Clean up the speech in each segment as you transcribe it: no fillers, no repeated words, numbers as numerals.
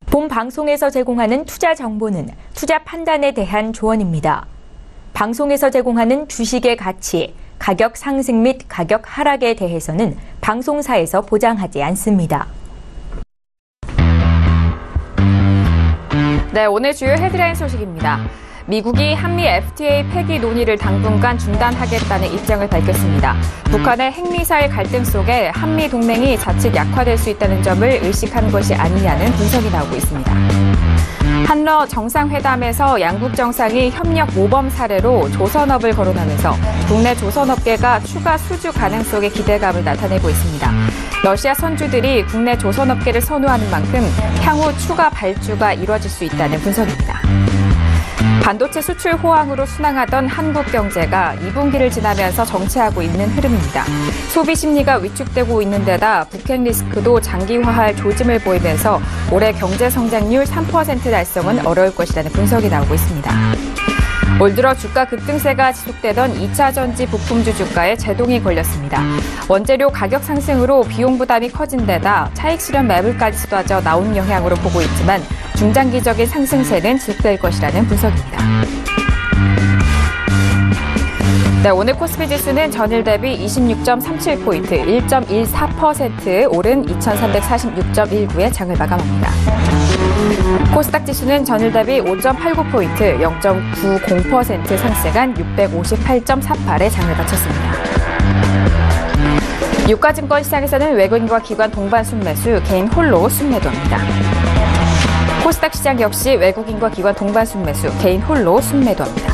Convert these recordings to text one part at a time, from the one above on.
본 방송에서 제공하는 투자 정보는 투자 판단에 대한 조언입니다. 방송에서 제공하는 주식의 가치, 가격 상승 및 가격 하락에 대해서는 방송사에서 보장하지 않습니다. 네, 오늘 주요 헤드라인 소식입니다. 미국이 한미 FTA 폐기 논의를 당분간 중단하겠다는 입장을 밝혔습니다. 북한의 핵미사일 갈등 속에 한미 동맹이 자칫 약화될 수 있다는 점을 의식한 것이 아니냐는 분석이 나오고 있습니다. 한러 정상회담에서 양국 정상이 협력 모범 사례로 조선업을 거론하면서 국내 조선업계가 추가 수주 가능성에 기대감을 나타내고 있습니다. 러시아 선주들이 국내 조선업계를 선호하는 만큼 향후 추가 발주가 이뤄질 수 있다는 분석입니다. 반도체 수출 호황으로 순항하던 한국 경제가 2분기를 지나면서 정체하고 있는 흐름입니다. 소비 심리가 위축되고 있는 데다 북핵 리스크도 장기화할 조짐을 보이면서 올해 경제 성장률 3% 달성은 어려울 것이라는 분석이 나오고 있습니다. 올 들어 주가 급등세가 지속되던 2차 전지 부품주 주가에 제동이 걸렸습니다. 원재료 가격 상승으로 비용 부담이 커진 데다 차익 실현 매물까지 쏟아져 나온 영향으로 보고 있지만 중장기적인 상승세는 지속될 것이라는 분석입니다. 네, 오늘 코스피 지수는 전일 대비 26.37포인트, 1.14% 오른 2346.19에 장을 마감합니다. 코스닥 지수는 전일 대비 5.89포인트, 0.90% 상승한 658.48에 장을 마쳤습니다. 유가증권 시장에서는 외국인과 기관 동반 순매수, 개인 홀로 순매도합니다. 코스닥 시장 역시 외국인과 기관 동반 순매수, 개인 홀로 순매도합니다.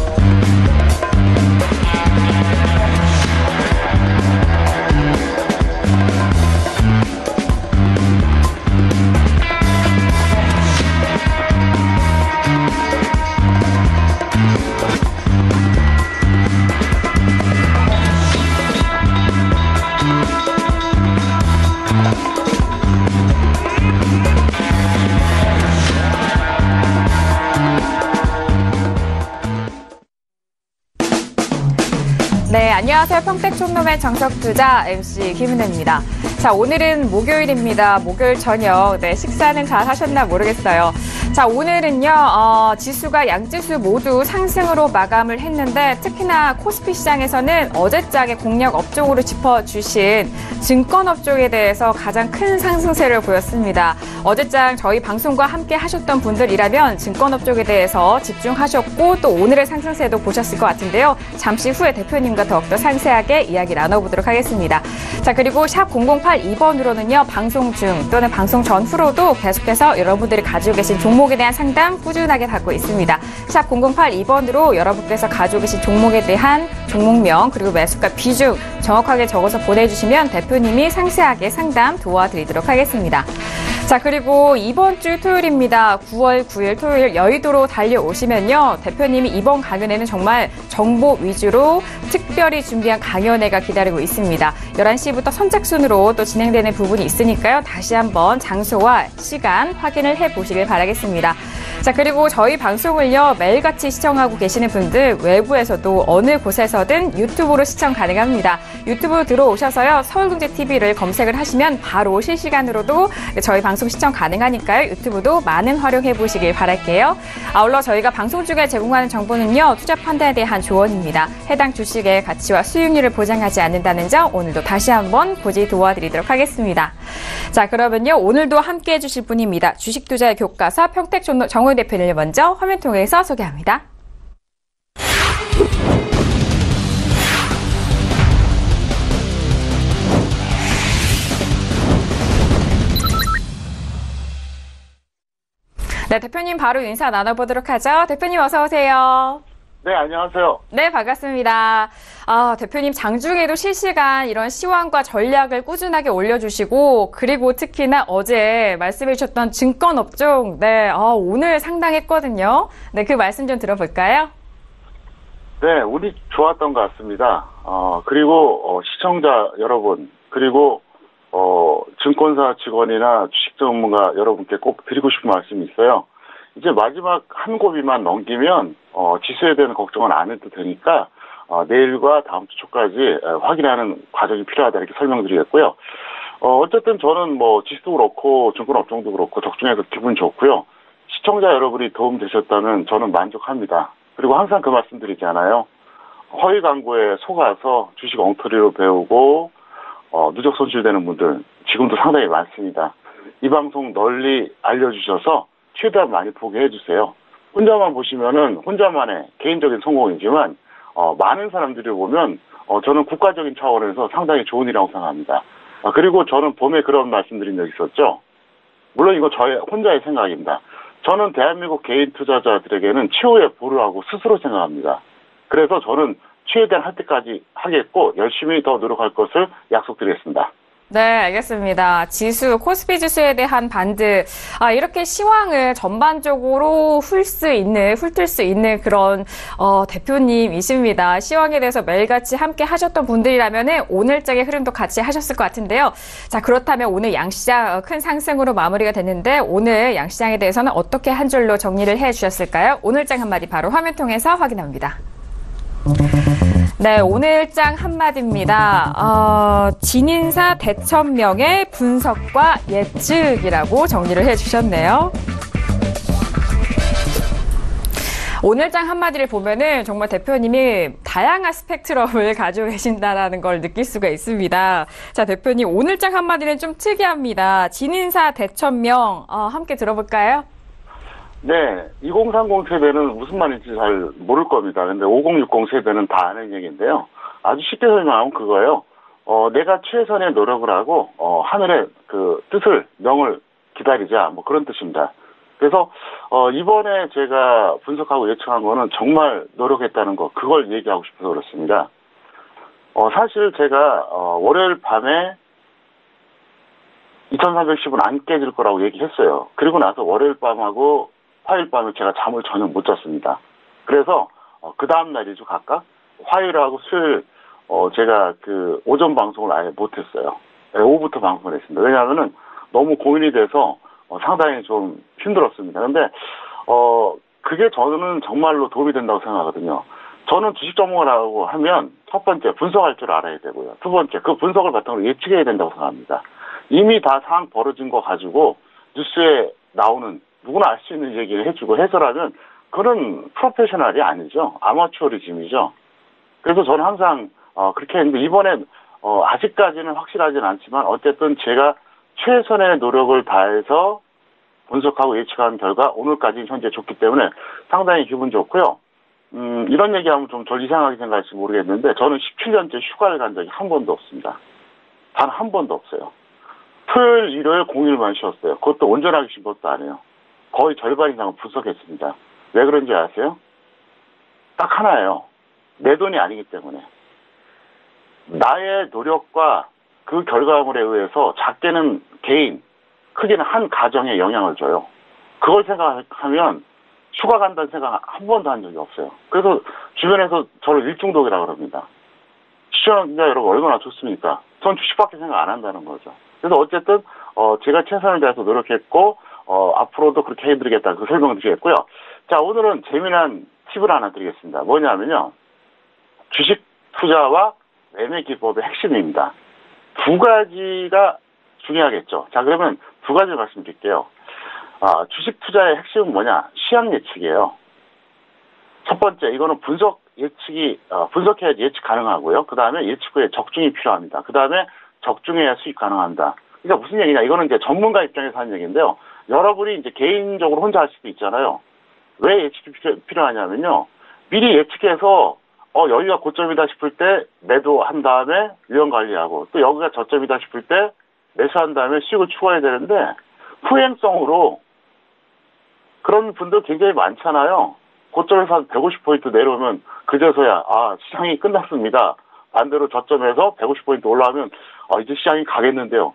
네, 안녕하세요. 평택촌놈의 정석투자 MC 김은혜입니다. 자, 오늘은 목요일입니다. 목요일 저녁. 네, 식사는 잘 하셨나 모르겠어요. 자, 오늘은요, 지수가 양지수 모두 상승으로 마감을 했는데 특히나 코스피 시장에서는 어제장에 공략 업종으로 짚어주신 증권업종에 대해서 가장 큰 상승세를 보였습니다. 어제장 저희 방송과 함께 하셨던 분들이라면 증권업종에 대해서 집중하셨고 또 오늘의 상승세도 보셨을 것 같은데요. 잠시 후에 대표님과 더욱더 상세하게 이야기 나눠보도록 하겠습니다. 자, 그리고 샵 0082번으로는요, 방송 중 또는 방송 전후로도 계속해서 여러분들이 가지고 계신 종목에 대한 상담 꾸준하게 받고 있습니다. 샵 0082번으로 여러분께서 가지고 계신 종목에 대한 종목명 그리고 매수가 비중 정확하게 적어서 보내주시면 대표님이 상세하게 상담 도와드리도록 하겠습니다. 자, 그리고 이번 주 토요일입니다. 9월 9일 토요일 여의도로 달려오시면요, 대표님이 이번 강연에는 정말 정보 위주로 특별히 준비한 강연회가 기다리고 있습니다. 11시부터 선착순으로 또 진행되는 부분이 있으니까요. 다시 한번 장소와 시간 확인을 해보시길 바라겠습니다. 자, 그리고 저희 방송을요, 매일같이 시청하고 계시는 분들 외부에서도 어느 곳에서든 유튜브로 시청 가능합니다. 유튜브 들어오셔서요, 서울경제TV를 검색을 하시면 바로 실시간으로도 저희 방송 시청 가능하니까요. 유튜브도 많은 활용해 보시길 바랄게요. 아울러 저희가 방송 중에 제공하는 정보는요, 투자 판단에 대한 조언입니다. 해당 주식의 가치와 수익률을 보장하지 않는다는 점 오늘도 다시 한번 고지 도와드리도록 하겠습니다. 자, 그러면요, 오늘도 함께 해주실 분입니다. 주식투자의 교과서 평택 정우 대표님을 먼저 화면 통해서 소개합니다. 네, 대표님 바로 인사 나눠보도록 하죠. 대표님 어서 오세요. 네, 안녕하세요. 네, 반갑습니다. 아, 대표님 장중에도 실시간 이런 시황과 전략을 꾸준하게 올려주시고, 그리고 특히나 어제 말씀해 주셨던 증권업종, 네, 오늘 상당했거든요. 네, 그 말씀 좀 들어볼까요? 네, 운이 좋았던 것 같습니다. 그리고 시청자 여러분, 그리고 증권사 직원이나 주식 전문가 여러분께 꼭 드리고 싶은 말씀이 있어요. 이제 마지막 한 고비만 넘기면 지수에 대한 걱정은 안 해도 되니까 내일과 다음 주 초까지 확인하는 과정이 필요하다 이렇게 설명드리겠고요. 어쨌든 저는 뭐 지수도 그렇고 증권업종도 그렇고 적중해서 기분 좋고요. 시청자 여러분이 도움 되셨다면 저는 만족합니다. 그리고 항상 그 말씀 드리잖아요. 허위 광고에 속아서 주식 엉터리로 배우고 누적 손실되는 분들 지금도 상당히 많습니다. 이 방송 널리 알려주셔서 최대한 많이 보게 해주세요. 혼자만 보시면은 혼자만의 개인적인 성공이지만 많은 사람들이 보면 저는 국가적인 차원에서 상당히 좋은 일이라고 생각합니다. 그리고 저는 봄에 그런 말씀드린 적 있었죠. 물론 이거 저의 혼자의 생각입니다. 저는 대한민국 개인 투자자들에게는 최후의 보루라고 스스로 생각합니다. 그래서 저는 최대한 할 때까지 하겠고 열심히 더 노력할 것을 약속드리겠습니다. 네, 알겠습니다. 지수, 코스피 지수에 대한 반등, 이렇게 시황을 전반적으로 훑을 수 있는 그런, 대표님이십니다. 시황에 대해서 매일같이 함께 하셨던 분들이라면은 오늘장의 흐름도 같이 하셨을 것 같은데요. 자, 그렇다면 오늘 양시장 큰 상승으로 마무리가 됐는데 오늘 양시장에 대해서는 어떻게 한 줄로 정리를 해 주셨을까요? 오늘장 한마디 바로 화면 통해서 확인합니다. 네, 오늘장 한마디입니다. 진인사 대천명의 분석과 예측이라고 정리를 해주셨네요. 오늘장 한마디를 보면은 정말 대표님이 다양한 스펙트럼을 가지고 계신다라는 걸 느낄 수가 있습니다. 자, 대표님, 오늘장 한마디는 좀 특이합니다. 진인사 대천명, 함께 들어볼까요? 네, 2030 세대는 무슨 말인지 잘 모를 겁니다. 근데 5060 세대는 다 아는 얘기인데요. 아주 쉽게 설명하면 그거예요. 내가 최선의 노력을 하고, 하늘의 그 뜻을, 명을 기다리자, 뭐 그런 뜻입니다. 그래서, 이번에 제가 분석하고 예측한 거는 정말 노력했다는 거, 그걸 얘기하고 싶어서 그렇습니다. 사실 제가, 월요일 밤에 2310은 안 깨질 거라고 얘기했어요. 그리고 나서 월요일 밤하고 화요일 밤에 제가 잠을 전혀 못 잤습니다. 그래서 그 다음 날이죠 각각 화요일하고 수요일 제가 그 오전 방송을 아예 못했어요. 오후부터 방송을 했습니다. 왜냐하면은 너무 고민이 돼서 상당히 좀 힘들었습니다. 근데 그게 저는 정말로 도움이 된다고 생각하거든요. 저는 주식 전문가라고 하면 첫 번째 분석할 줄 알아야 되고요. 두 번째 그 분석을 바탕으로 예측해야 된다고 생각합니다. 이미 다 상황 벌어진 거 가지고 뉴스에 나오는 누구나 알 수 있는 얘기를 해주고 해설하면 그건 프로페셔널이 아니죠. 아마추어리즘이죠. 그래서 저는 항상 그렇게 했는데 이번엔 아직까지는 확실하진 않지만 어쨌든 제가 최선의 노력을 다해서 분석하고 예측한 결과 오늘까지 현재 좋기 때문에 상당히 기분 좋고요. 이런 얘기하면 좀 덜 이상하게 생각할지 모르겠는데 저는 17년째 휴가를 간 적이 한 번도 없습니다. 단 한 번도 없어요. 토요일, 일요일, 공휴일만 쉬었어요. 그것도 온전하게 쉰 것도 아니에요. 거의 절반 이상은 분석했습니다. 왜 그런지 아세요? 딱 하나예요. 내 돈이 아니기 때문에. 나의 노력과 그 결과물에 의해서 작게는 개인, 크게는 한 가정에 영향을 줘요. 그걸 생각하면 휴가 간다는 생각 한 번도 한 적이 없어요. 그래서 주변에서 저를 일중독이라고 그럽니다. 시청자 여러분 얼마나 좋습니까? 전 주식밖에 생각 안 한다는 거죠. 그래서 어쨌든 제가 최선을 다해서 노력했고 앞으로도 그렇게 해드리겠다 그 설명드리겠고요. 자, 오늘은 재미난 팁을 하나 드리겠습니다. 뭐냐면요, 주식 투자와 매매 기법의 핵심입니다. 두 가지가 중요하겠죠. 자, 그러면 두 가지 말씀드릴게요. 주식 투자의 핵심은 뭐냐? 시황 예측이에요. 첫 번째, 이거는 분석 예측이 분석해야 예측 가능하고요. 그 다음에 예측 후에 적중이 필요합니다. 그 다음에 적중해야 수익 가능합니다. 그러니까 무슨 얘기냐? 이거는 이제 전문가 입장에서 하는 얘기인데요. 여러분이 이제 개인적으로 혼자 할 수도 있잖아요. 왜 예측이 필요하냐면요. 미리 예측해서 여기가 고점이다 싶을 때 매도한 다음에 위험 관리하고 또 여기가 저점이다 싶을 때 매수한 다음에 수익을 추가해야 되는데 후행성으로 그런 분들 굉장히 많잖아요. 고점에서 한 150포인트 내려오면 그제서야 시장이 끝났습니다. 반대로 저점에서 150포인트 올라가면 이제 시장이 가겠는데요.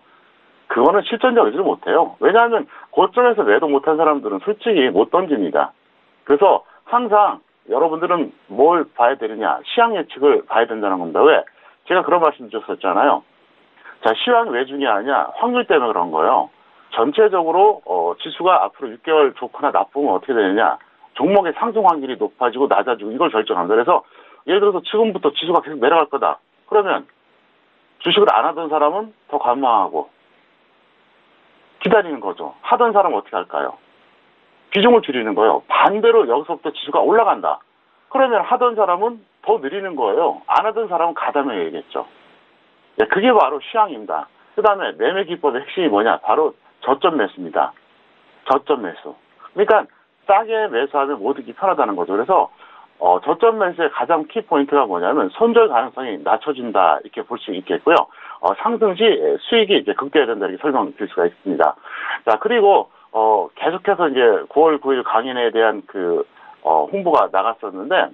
그거는 실전적이지 못해요. 왜냐하면 고점에서 매도 못한 사람들은 솔직히 못 던집니다. 그래서 항상 여러분들은 뭘 봐야 되느냐, 시황 예측을 봐야 된다는 겁니다. 왜? 제가 그런 말씀 드렸었잖아요. 자, 시황이 왜 중요하냐? 확률 때문에 그런 거예요. 전체적으로 지수가 앞으로 6개월 좋거나 나쁘면 어떻게 되느냐. 종목의 상승 확률이 높아지고 낮아지고 이걸 결정합니다. 그래서 예를 들어서 지금부터 지수가 계속 내려갈 거다. 그러면 주식을 안 하던 사람은 더 관망하고 기다리는 거죠. 하던 사람은 어떻게 할까요? 비중을 줄이는 거예요. 반대로 여기서부터 지수가 올라간다. 그러면 하던 사람은 더 느리는 거예요. 안 하던 사람은 가담해야겠죠. 네, 그게 바로 시황입니다. 그 다음에 매매 기법의 핵심이 뭐냐? 바로 저점 매수입니다. 저점 매수. 그러니까 싸게 매수하면 모두기 편하다는 거죠. 그래서 저점 매수의 가장 키포인트가 뭐냐면 손절 가능성이 낮춰진다 이렇게 볼 수 있겠고요. 상승 시 수익이 이제 극대화된다 이렇게 설명드릴 수가 있습니다. 자, 그리고 계속해서 이제 9월 9일 강연에 대한 그 홍보가 나갔었는데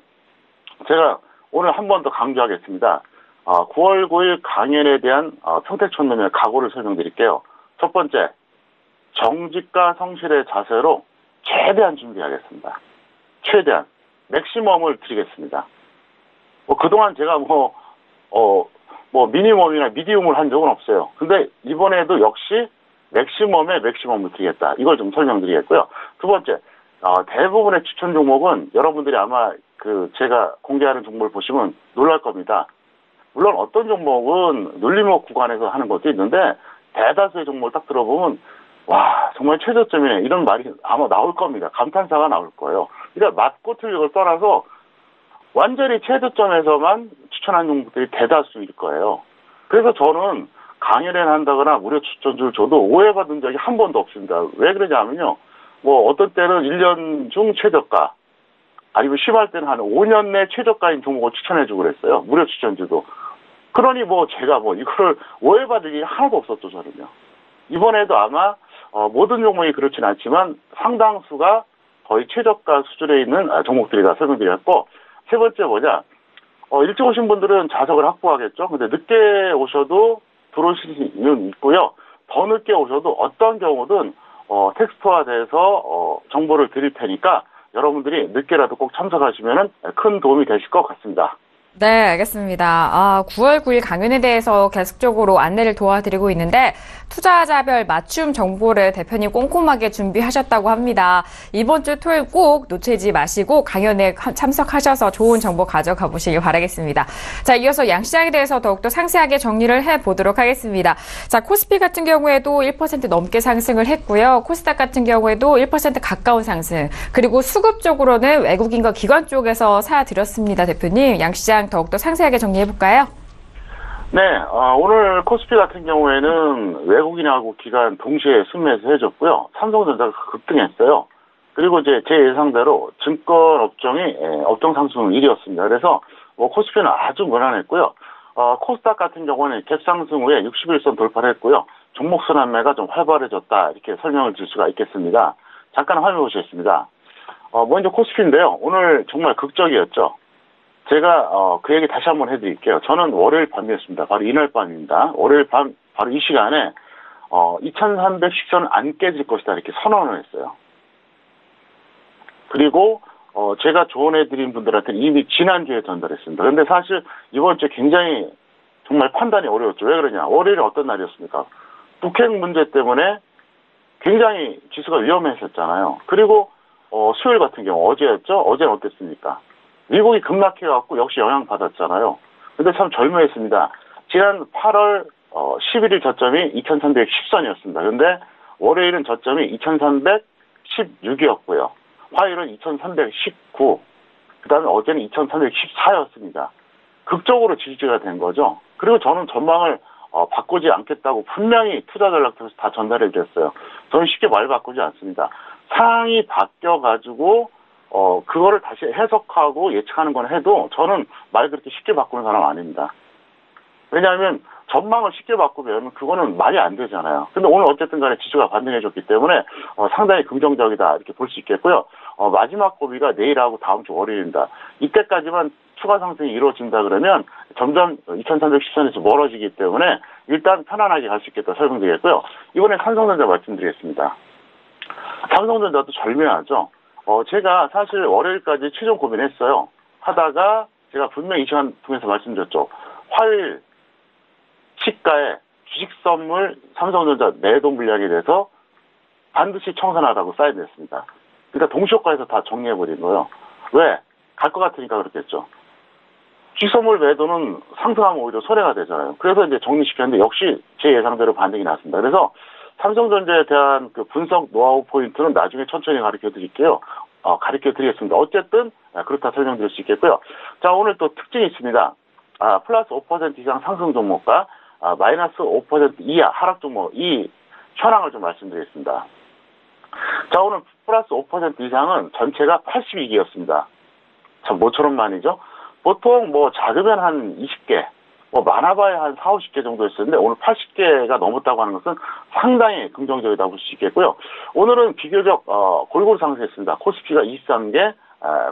제가 오늘 한 번 더 강조하겠습니다. 9월 9일 강연에 대한 평택촌놈의 각오를 설명드릴게요. 첫 번째, 정직과 성실의 자세로 최대한 준비하겠습니다. 최대한. 맥시멈을 드리겠습니다. 그동안 제가 미니멈이나 미디움을 한 적은 없어요. 근데 이번에도 역시 맥시멈에 맥시멈을 드리겠다. 이걸 좀 설명드리겠고요. 두 번째, 대부분의 추천 종목은 여러분들이 아마 제가 공개하는 종목을 보시면 놀랄 겁니다. 물론 어떤 종목은 눌림목 구간에서 하는 것도 있는데 대다수의 종목을 딱 들어보면 와 정말 최저점이네 이런 말이 아마 나올 겁니다. 감탄사가 나올 거예요. 그러니까 맞고 틀리고를 떠나서 완전히 최저점에서만 추천한 종목들이 대다수일 거예요. 그래서 저는 강연을 한다거나 무료 추천주를 줘도 오해받은 적이 한 번도 없습니다. 왜 그러냐면요. 어떤 때는 1년 중 최저가 아니면 심할 때는 한 5년 내 최저가인 종목을 추천해주고 그랬어요. 무료 추천주도. 그러니 제가 이거를 오해받을 일이 하나도 없었죠, 저는요. 이번에도 아마 모든 종목이 그렇진 않지만 상당수가 거의 최저가 수준에 있는 종목들이다 설명드렸고, 세 번째 뭐냐, 일찍 오신 분들은 좌석을 확보하겠죠. 근데 늦게 오셔도 들어오실 수는 있고요. 더 늦게 오셔도 어떤 경우든 텍스트화돼서 정보를 드릴 테니까 여러분들이 늦게라도 꼭 참석하시면 큰 도움이 되실 것 같습니다. 네, 알겠습니다. 9월 9일 강연에 대해서 계속적으로 안내를 도와드리고 있는데 투자자별 맞춤 정보를 대표님 꼼꼼하게 준비하셨다고 합니다. 이번 주 토요일 꼭 놓치지 마시고 강연에 참석하셔서 좋은 정보 가져가 보시길 바라겠습니다. 자, 이어서 양시장에 대해서 더욱더 상세하게 정리를 해보도록 하겠습니다. 자, 코스피 같은 경우에도 1% 넘게 상승을 했고요. 코스닥 같은 경우에도 1% 가까운 상승. 그리고 수급 쪽으로는 외국인과 기관 쪽에서 사드렸습니다. 대표님, 양시장 더욱더 상세하게 정리해볼까요? 네, 오늘 코스피 같은 경우에는 외국인하고 기관 동시에 순매수 해줬고요. 삼성전자가 급등했어요. 그리고 이제 제 예상대로 증권 업종이 업종 상승 1위였습니다. 그래서 코스피는 아주 무난했고요. 코스닥 같은 경우는 갭상승 후에 61선 돌파를 했고요. 종목 순환매가 좀 활발해졌다 이렇게 설명을 드릴 수가 있겠습니다. 잠깐 화면 보시겠습니다. 먼저 코스피인데요. 오늘 정말 극적이었죠. 제가 그 얘기 다시 한번 해드릴게요. 저는 월요일 밤이었습니다. 바로 이날 밤입니다. 월요일 밤 바로 이 시간에 2310선 안 깨질 것이다 이렇게 선언을 했어요. 그리고 제가 조언해드린 분들한테는 이미 지난주에 전달했습니다. 그런데 사실 이번 주에 굉장히 정말 판단이 어려웠죠. 왜 그러냐. 월요일은 어떤 날이었습니까? 북핵 문제 때문에 굉장히 지수가 위험했었잖아요. 그리고 수요일 같은 경우 어제였죠. 어제는 어땠습니까? 미국이 급락해갖고 역시 영향받았잖아요. 근데 참 절묘했습니다. 지난 8월 11일 저점이 2310선이었습니다. 근데 월요일은 저점이 2316이었고요. 화요일은 2319, 그 다음에 어제는 2314였습니다. 극적으로 지지가 된 거죠. 그리고 저는 전망을 바꾸지 않겠다고 분명히 투자 전략 통해서 다 전달해 드렸어요. 저는 쉽게 말 바꾸지 않습니다. 상황이 바뀌어가지고 그거를 다시 해석하고 예측하는 건 해도 저는 말 그렇게 쉽게 바꾸는 사람 아닙니다. 왜냐하면 전망을 쉽게 바꾸면 그거는 말이 안 되잖아요. 근데 오늘 어쨌든 간에 지수가 반등해줬기 때문에 상당히 긍정적이다 이렇게 볼 수 있겠고요. 마지막 고비가 내일하고 다음 주 월요일입니다. 이때까지만 추가 상승이 이루어진다 그러면 점점 2310선에서 멀어지기 때문에 일단 편안하게 갈 수 있겠다 설명드리겠고요. 이번에 삼성전자 말씀드리겠습니다. 삼성전자도 절묘하죠. 제가 사실 월요일까지 최종 고민했어요. 하다가 제가 분명히 이 시간 통해서 말씀드렸죠. 화요일 시가에 주식 선물 삼성전자 매도 물량에 대해서 반드시 청산하라고 사인했습니다. 그러니까 동시효과에서 다 정리해버린 거예요. 왜? 갈 것 같으니까 그렇겠죠. 기소물 매도는 상승하면 오히려 손해가 되잖아요. 그래서 이제 정리시켰는데 역시 제 예상대로 반등이 났습니다. 그래서 삼성전자에 대한 그 분석 노하우 포인트는 나중에 천천히 가르쳐 드릴게요. 가르쳐 드리겠습니다. 어쨌든 그렇다 설명드릴 수 있겠고요. 자, 오늘 또 특징이 있습니다. 플러스 5% 이상 상승 종목과 마이너스 5% 이하 하락 종목, 이 현황을 좀 말씀드리겠습니다. 자, 오늘 플러스 5% 이상은 전체가 82개였습니다. 참 모처럼 많이죠? 보통 뭐 작으면 한 20개, 뭐 많아봐야 한 4, 50개 정도였었는데 오늘 80개가 넘었다고 하는 것은 상당히 긍정적이다 볼 수 있겠고요. 오늘은 비교적 골고루 상승했습니다. 코스피가 23개,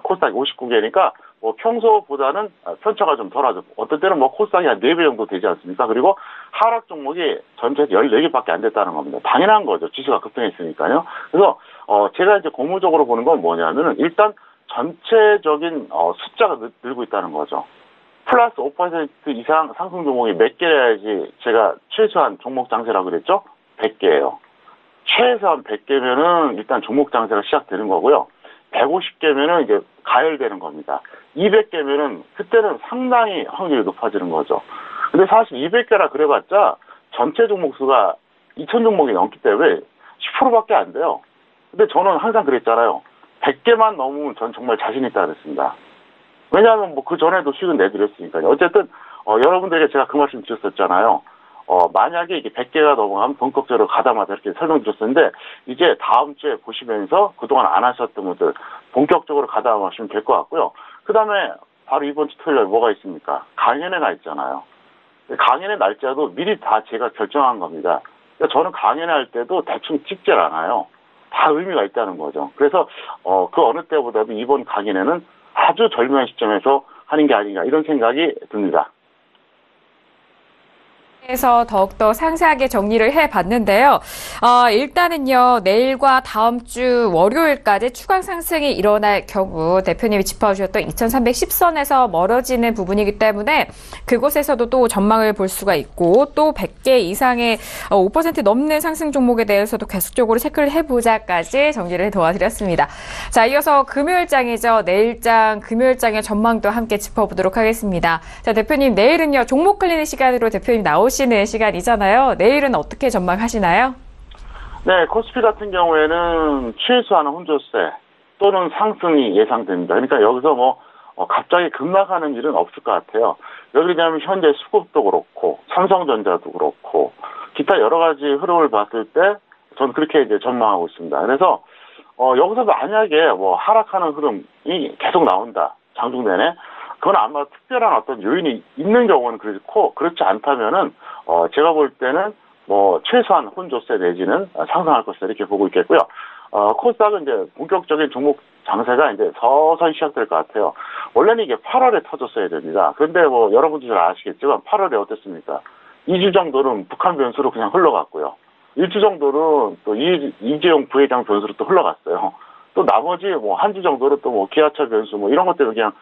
코스닥이 59개니까 뭐 평소보다는 편차가 좀 덜하죠. 어떤 때는 뭐 코스닥이 한 4배 정도 되지 않습니까? 그리고 하락 종목이 전체에서 14개밖에 안 됐다는 겁니다. 당연한 거죠. 지수가 급등했으니까요. 그래서 제가 이제 고무적으로 보는 건 뭐냐면은 일단 전체적인 숫자가 늘고 있다는 거죠. 플러스 5% 이상 상승 종목이 몇 개여야지 제가 최소한 종목 장세라고 그랬죠? 100개예요. 최소한 100개면은 일단 종목 장세가 시작되는 거고요. 150개면은 이제 가열되는 겁니다. 200개면은 그때는 상당히 확률이 높아지는 거죠. 근데 사실 200개라 그래봤자 전체 종목 수가 2,000 종목이 넘기 때문에 10%밖에 안 돼요. 근데 저는 항상 그랬잖아요. 100개만 넘으면 전 정말 자신 있다 그랬습니다. 왜냐하면 뭐 그 전에도 수익은 내드렸으니까요. 어쨌든 여러분들에게 제가 그 말씀 드렸었잖아요. 만약에 이게 100개가 넘어가면 본격적으로 가다마자 이렇게 설명드렸었는데 이제 다음 주에 보시면서 그동안 안 하셨던 분들 본격적으로 가다마시면 될 것 같고요. 그 다음에 바로 이번 주 토요일에 뭐가 있습니까? 강연회가 있잖아요. 강연회 날짜도 미리 다 제가 결정한 겁니다. 그러니까 저는 강연회 할 때도 대충 찍질 않아요. 다 의미가 있다는 거죠. 그래서 그 어느 때보다도 이번 강연회는 아주 절묘한 시점에서 하는 게 아닌가 이런 생각이 듭니다. 그래서 더욱더 상세하게 정리를 해봤는데요. 일단은요, 내일과 다음 주 월요일까지 추가 상승이 일어날 경우 대표님이 짚어주셨던 2310선에서 멀어지는 부분이기 때문에 그곳에서도 또 전망을 볼 수가 있고 또 100개 이상의 5% 넘는 상승 종목에 대해서도 계속적으로 체크를 해보자까지 정리를 도와드렸습니다. 자, 이어서 금요일장이죠. 내일장, 금요일장의 전망도 함께 짚어보도록 하겠습니다. 자, 대표님, 내일은요, 종목 클리닉 시간으로 대표님 나오시는 시간이잖아요. 내일은 어떻게 전망하시나요? 네, 코스피 같은 경우에는 최소한 혼조세 또는 상승이 예상됩니다. 그러니까 여기서 뭐 갑자기 급락하는 일은 없을 것 같아요. 왜냐하면 현재 수급도 그렇고 삼성전자도 그렇고 기타 여러 가지 흐름을 봤을 때 전 그렇게 이제 전망하고 있습니다. 그래서 여기서 만약에 뭐 하락하는 흐름이 계속 나온다, 장중 내내. 그건 아마 특별한 어떤 요인이 있는 경우는 그렇고, 그렇지 않다면은, 제가 볼 때는 뭐, 최소한 혼조세 내지는 상승할 것이다, 이렇게 보고 있겠고요. 코스닥은 이제 본격적인 종목 장세가 이제 서서히 시작될 것 같아요. 원래는 이게 8월에 터졌어야 됩니다. 그런데 뭐, 여러분도 잘 아시겠지만, 8월에 어땠습니까? 2주 정도는 북한 변수로 그냥 흘러갔고요. 1주 정도는 또 이재용 부회장 변수로 또 흘러갔어요. 또 나머지 뭐, 한 주 정도는 또 뭐, 기아차 변수 뭐, 이런 것들은 그냥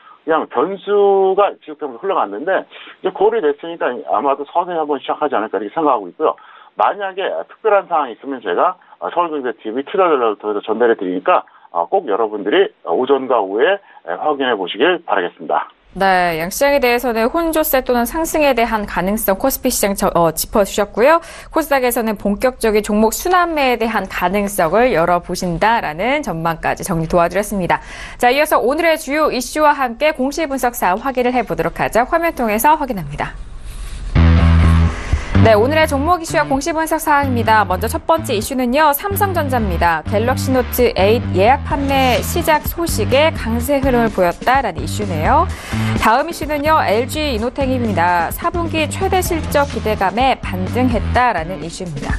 변수가 지속되면서 흘러갔는데 이제 고려 됐으니까 아마도 서서히 한번 시작하지 않을까 이렇게 생각하고 있고요. 만약에 특별한 상황이 있으면 제가 서울경제TV 투자 전략을 통해서 전달해 드리니까 꼭 여러분들이 오전과 오후에 확인해 보시길 바라겠습니다. 네, 양시장에 대해서는 혼조세 또는 상승에 대한 가능성 코스피 시장 짚어주셨고요. 코스닥에서는 본격적인 종목 순환매에 대한 가능성을 열어보신다라는 전망까지 정리 도와드렸습니다. 자, 이어서 오늘의 주요 이슈와 함께 공시 분석 사항 확인을 해보도록 하죠. 화면 통해서 확인합니다. 네, 오늘의 종목 이슈와 공시 분석 사항입니다. 먼저 첫 번째 이슈는요, 삼성전자입니다. 갤럭시 노트 8 예약 판매 시작 소식에 강세 흐름을 보였다라는 이슈네요. 다음 이슈는요, LG 이노텍입니다. 4분기 최대 실적 기대감에 반등했다라는 이슈입니다.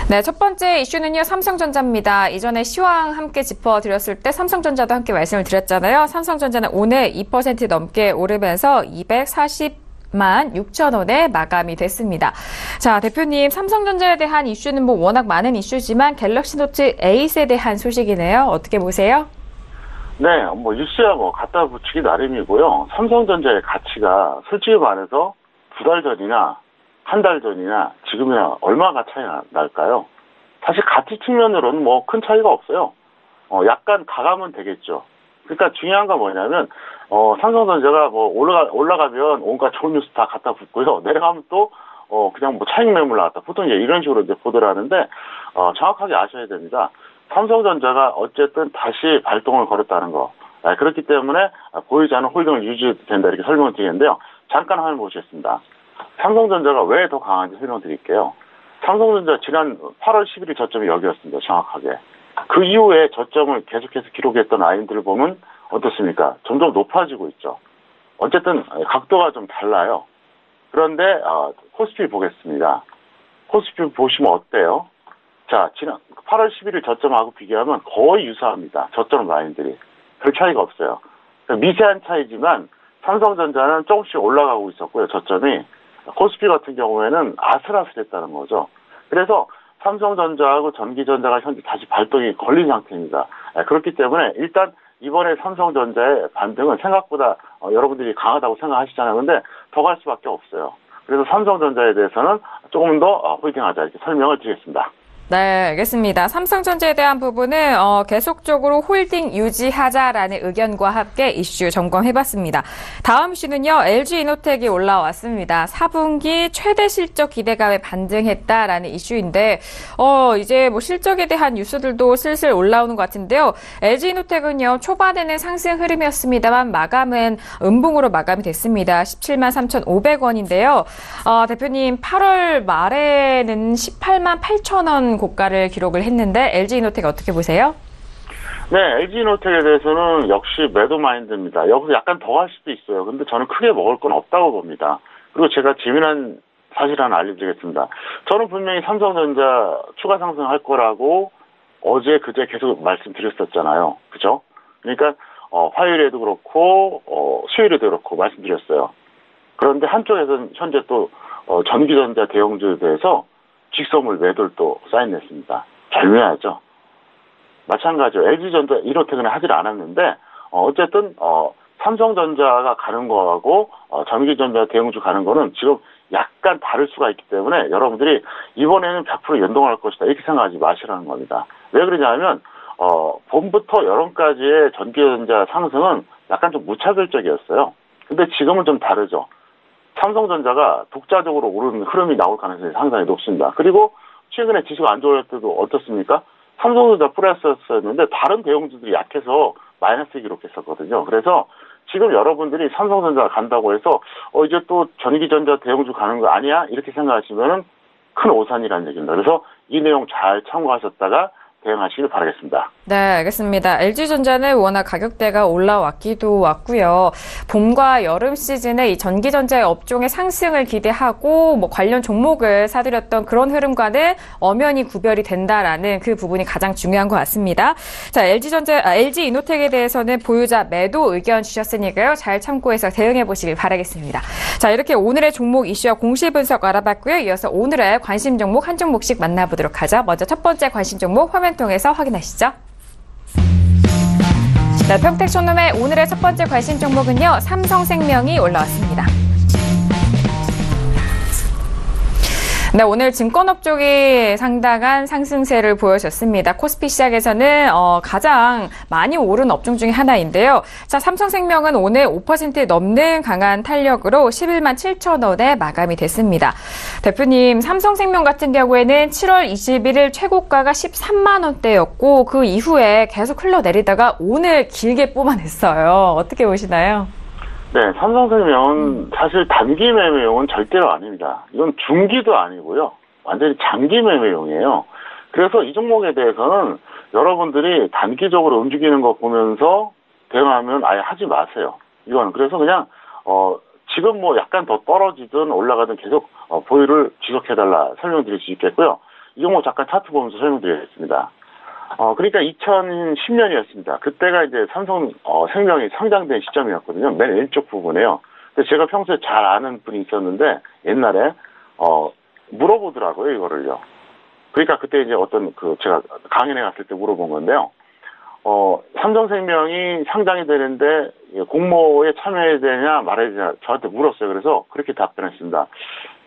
네, 첫 번째 이슈는요, 삼성전자입니다. 이전에 시황 함께 짚어드렸을 때 삼성전자도 함께 말씀을 드렸잖아요. 삼성전자는 오늘 2% 넘게 오르면서 240만 6천 원에 마감이 됐습니다. 자, 대표님, 삼성전자에 대한 이슈는 뭐 워낙 많은 이슈지만 갤럭시 노트 8에 대한 소식이네요. 어떻게 보세요? 네, 뭐 뉴스야 뭐 갖다 붙이기 나름이고요. 삼성전자의 가치가 솔직히 말해서 2달 전이나 한 달 전이나 지금이나 얼마가 차이가 날까요? 사실 가치 측면으로는 뭐 큰 차이가 없어요. 약간 가감은 되겠죠. 그러니까 중요한 건 뭐냐면, 삼성전자가 뭐 올라가면 온갖 좋은 뉴스 다 갖다 붙고요. 내려가면 또, 그냥 뭐 차익 매물 나왔다. 보통 이제 이런 식으로 이제 보도를 하는데, 정확하게 아셔야 됩니다. 삼성전자가 어쨌든 다시 발동을 걸었다는 거. 그렇기 때문에 보이지 않는 홀딩을 유지된다 이렇게 설명을 드리는데요. 잠깐 화면 보시겠습니다. 삼성전자가 왜 더 강한지 설명드릴게요. 삼성전자 지난 8월 11일 저점이 여기였습니다. 정확하게. 그 이후에 저점을 계속해서 기록했던 라인들을 보면 어떻습니까? 점점 높아지고 있죠. 어쨌든 각도가 좀 달라요. 그런데 코스피 보겠습니다. 코스피 보시면 어때요? 자, 지난 8월 11일 저점하고 비교하면 거의 유사합니다. 저점 라인들이. 별 차이가 없어요. 미세한 차이지만 삼성전자는 조금씩 올라가고 있었고요. 저점이. 코스피 같은 경우에는 아슬아슬했다는 거죠. 그래서 삼성전자하고 전기전자가 현재 다시 발동이 걸린 상태입니다. 그렇기 때문에 일단 이번에 삼성전자의 반등은 생각보다 여러분들이 강하다고 생각하시잖아요. 근데 더 갈 수밖에 없어요. 그래서 삼성전자에 대해서는 조금 더 홀딩하자 이렇게 설명을 드리겠습니다. 네, 알겠습니다. 삼성전자에 대한 부분은 계속적으로 홀딩 유지하자라는 의견과 함께 이슈 점검해봤습니다. 다음 이슈는요. LG이노텍이 올라왔습니다. 4분기 최대 실적 기대감에 반등했다라는 이슈인데 이제 뭐 실적에 대한 뉴스들도 슬슬 올라오는 것 같은데요. LG이노텍은요. 초반에는 상승 흐름이었습니다만 마감은 음봉으로 마감이 됐습니다. 17만 3,500원인데요. 대표님 8월 말에는 18만 8천 원 고가를 기록을 했는데 LG이노텍 어떻게 보세요? 네, LG이노텍에 대해서는 역시 매도 마인드입니다. 여기서 약간 더 갈 수도 있어요. 근데 저는 크게 먹을 건 없다고 봅니다. 그리고 제가 재미난 사실 하나 알려드리겠습니다. 저는 분명히 삼성전자 추가 상승할 거라고 어제 그제 계속 말씀드렸었잖아요. 그죠? 그러니까 화요일에도 그렇고 수요일에도 그렇고 말씀드렸어요. 그런데 한쪽에서는 현재 또 전기전자 대형주에 대해서 직선물 매도를 또 사인했습니다. 절묘하죠. 마찬가지로 LG전자 이노텍은 하질 않았는데 어쨌든 삼성전자가 가는 거하고 전기전자 대형주 가는 거는 지금 약간 다를 수가 있기 때문에 여러분들이 이번에는 100% 연동할 것이다 이렇게 생각하지 마시라는 겁니다. 왜 그러냐면 봄부터 여름까지의 전기전자 상승은 약간 좀 무차별적이었어요. 근데 지금은 좀 다르죠. 삼성전자가 독자적으로 오르는 흐름이 나올 가능성이 상당히 높습니다. 그리고 최근에 지수가 안 좋을 때도 어떻습니까? 삼성전자 플러스였는데 다른 대형주들이 약해서 마이너스 기록했었거든요. 그래서 지금 여러분들이 삼성전자가 간다고 해서 이제 또 전기전자 대형주 가는 거 아니야? 이렇게 생각하시면은 큰 오산이라는 얘기입니다. 그래서 이 내용 잘 참고하셨다가 대응하시길 바라겠습니다. 네, 알겠습니다. LG전자는 워낙 가격대가 올라왔기도 왔고요. 봄과 여름 시즌에 이 전기전자의 업종의 상승을 기대하고 뭐 관련 종목을 사들였던 그런 흐름과는 엄연히 구별이 된다라는 그 부분이 가장 중요한 것 같습니다. 자, LG이노텍에 대해서는 보유자 매도 의견 주셨으니까요. 잘 참고해서 대응해 보시길 바라겠습니다. 자, 이렇게 오늘의 종목 이슈와 공시 분석 알아봤고요. 이어서 오늘의 관심 종목 한 종목씩 만나보도록 하죠. 먼저 첫 번째 관심 종목 화면 통해서 확인하시죠. 네, 평택촌놈의 오늘의 첫 번째 관심 종목은요. 삼성생명이 올라왔습니다. 네, 오늘 증권업 쪽이 상당한 상승세를 보여줬습니다. 코스피 시작에서는 가장 많이 오른 업종 중에 하나인데요. 자, 삼성생명은 오늘 5% 넘는 강한 탄력으로 11만 7천 원에 마감이 됐습니다. 대표님, 삼성생명 같은 경우에는 7월 21일 최고가가 13만 원대였고 그 이후에 계속 흘러내리다가 오늘 길게 뽑아냈어요. 어떻게 보시나요? 네, 삼성생명은 사실 단기 매매용은 절대로 아닙니다. 이건 중기도 아니고요. 완전히 장기 매매용이에요. 그래서 이 종목에 대해서는 여러분들이 단기적으로 움직이는 거 보면서 대응하면 아예 하지 마세요. 이거는 그래서 그냥 지금 뭐 약간 더 떨어지든 올라가든 계속 보유를 지속해달라 설명드릴 수 있겠고요. 이 종목 잠깐 차트 보면서 설명드리겠습니다. 그러니까 2010년이었습니다. 그때가 이제 삼성생명이 상장된 시점이었거든요. 맨 왼쪽 부분에요. 근데 제가 평소에 잘 아는 분이 있었는데, 옛날에, 물어보더라고요, 이거를요. 그러니까 그때 이제 제가 강연에 갔을 때 물어본 건데요. 삼성생명이 상장이 되는데, 공모에 참여해야 되냐, 말해야 되냐, 저한테 물었어요. 그래서 그렇게 답변했습니다.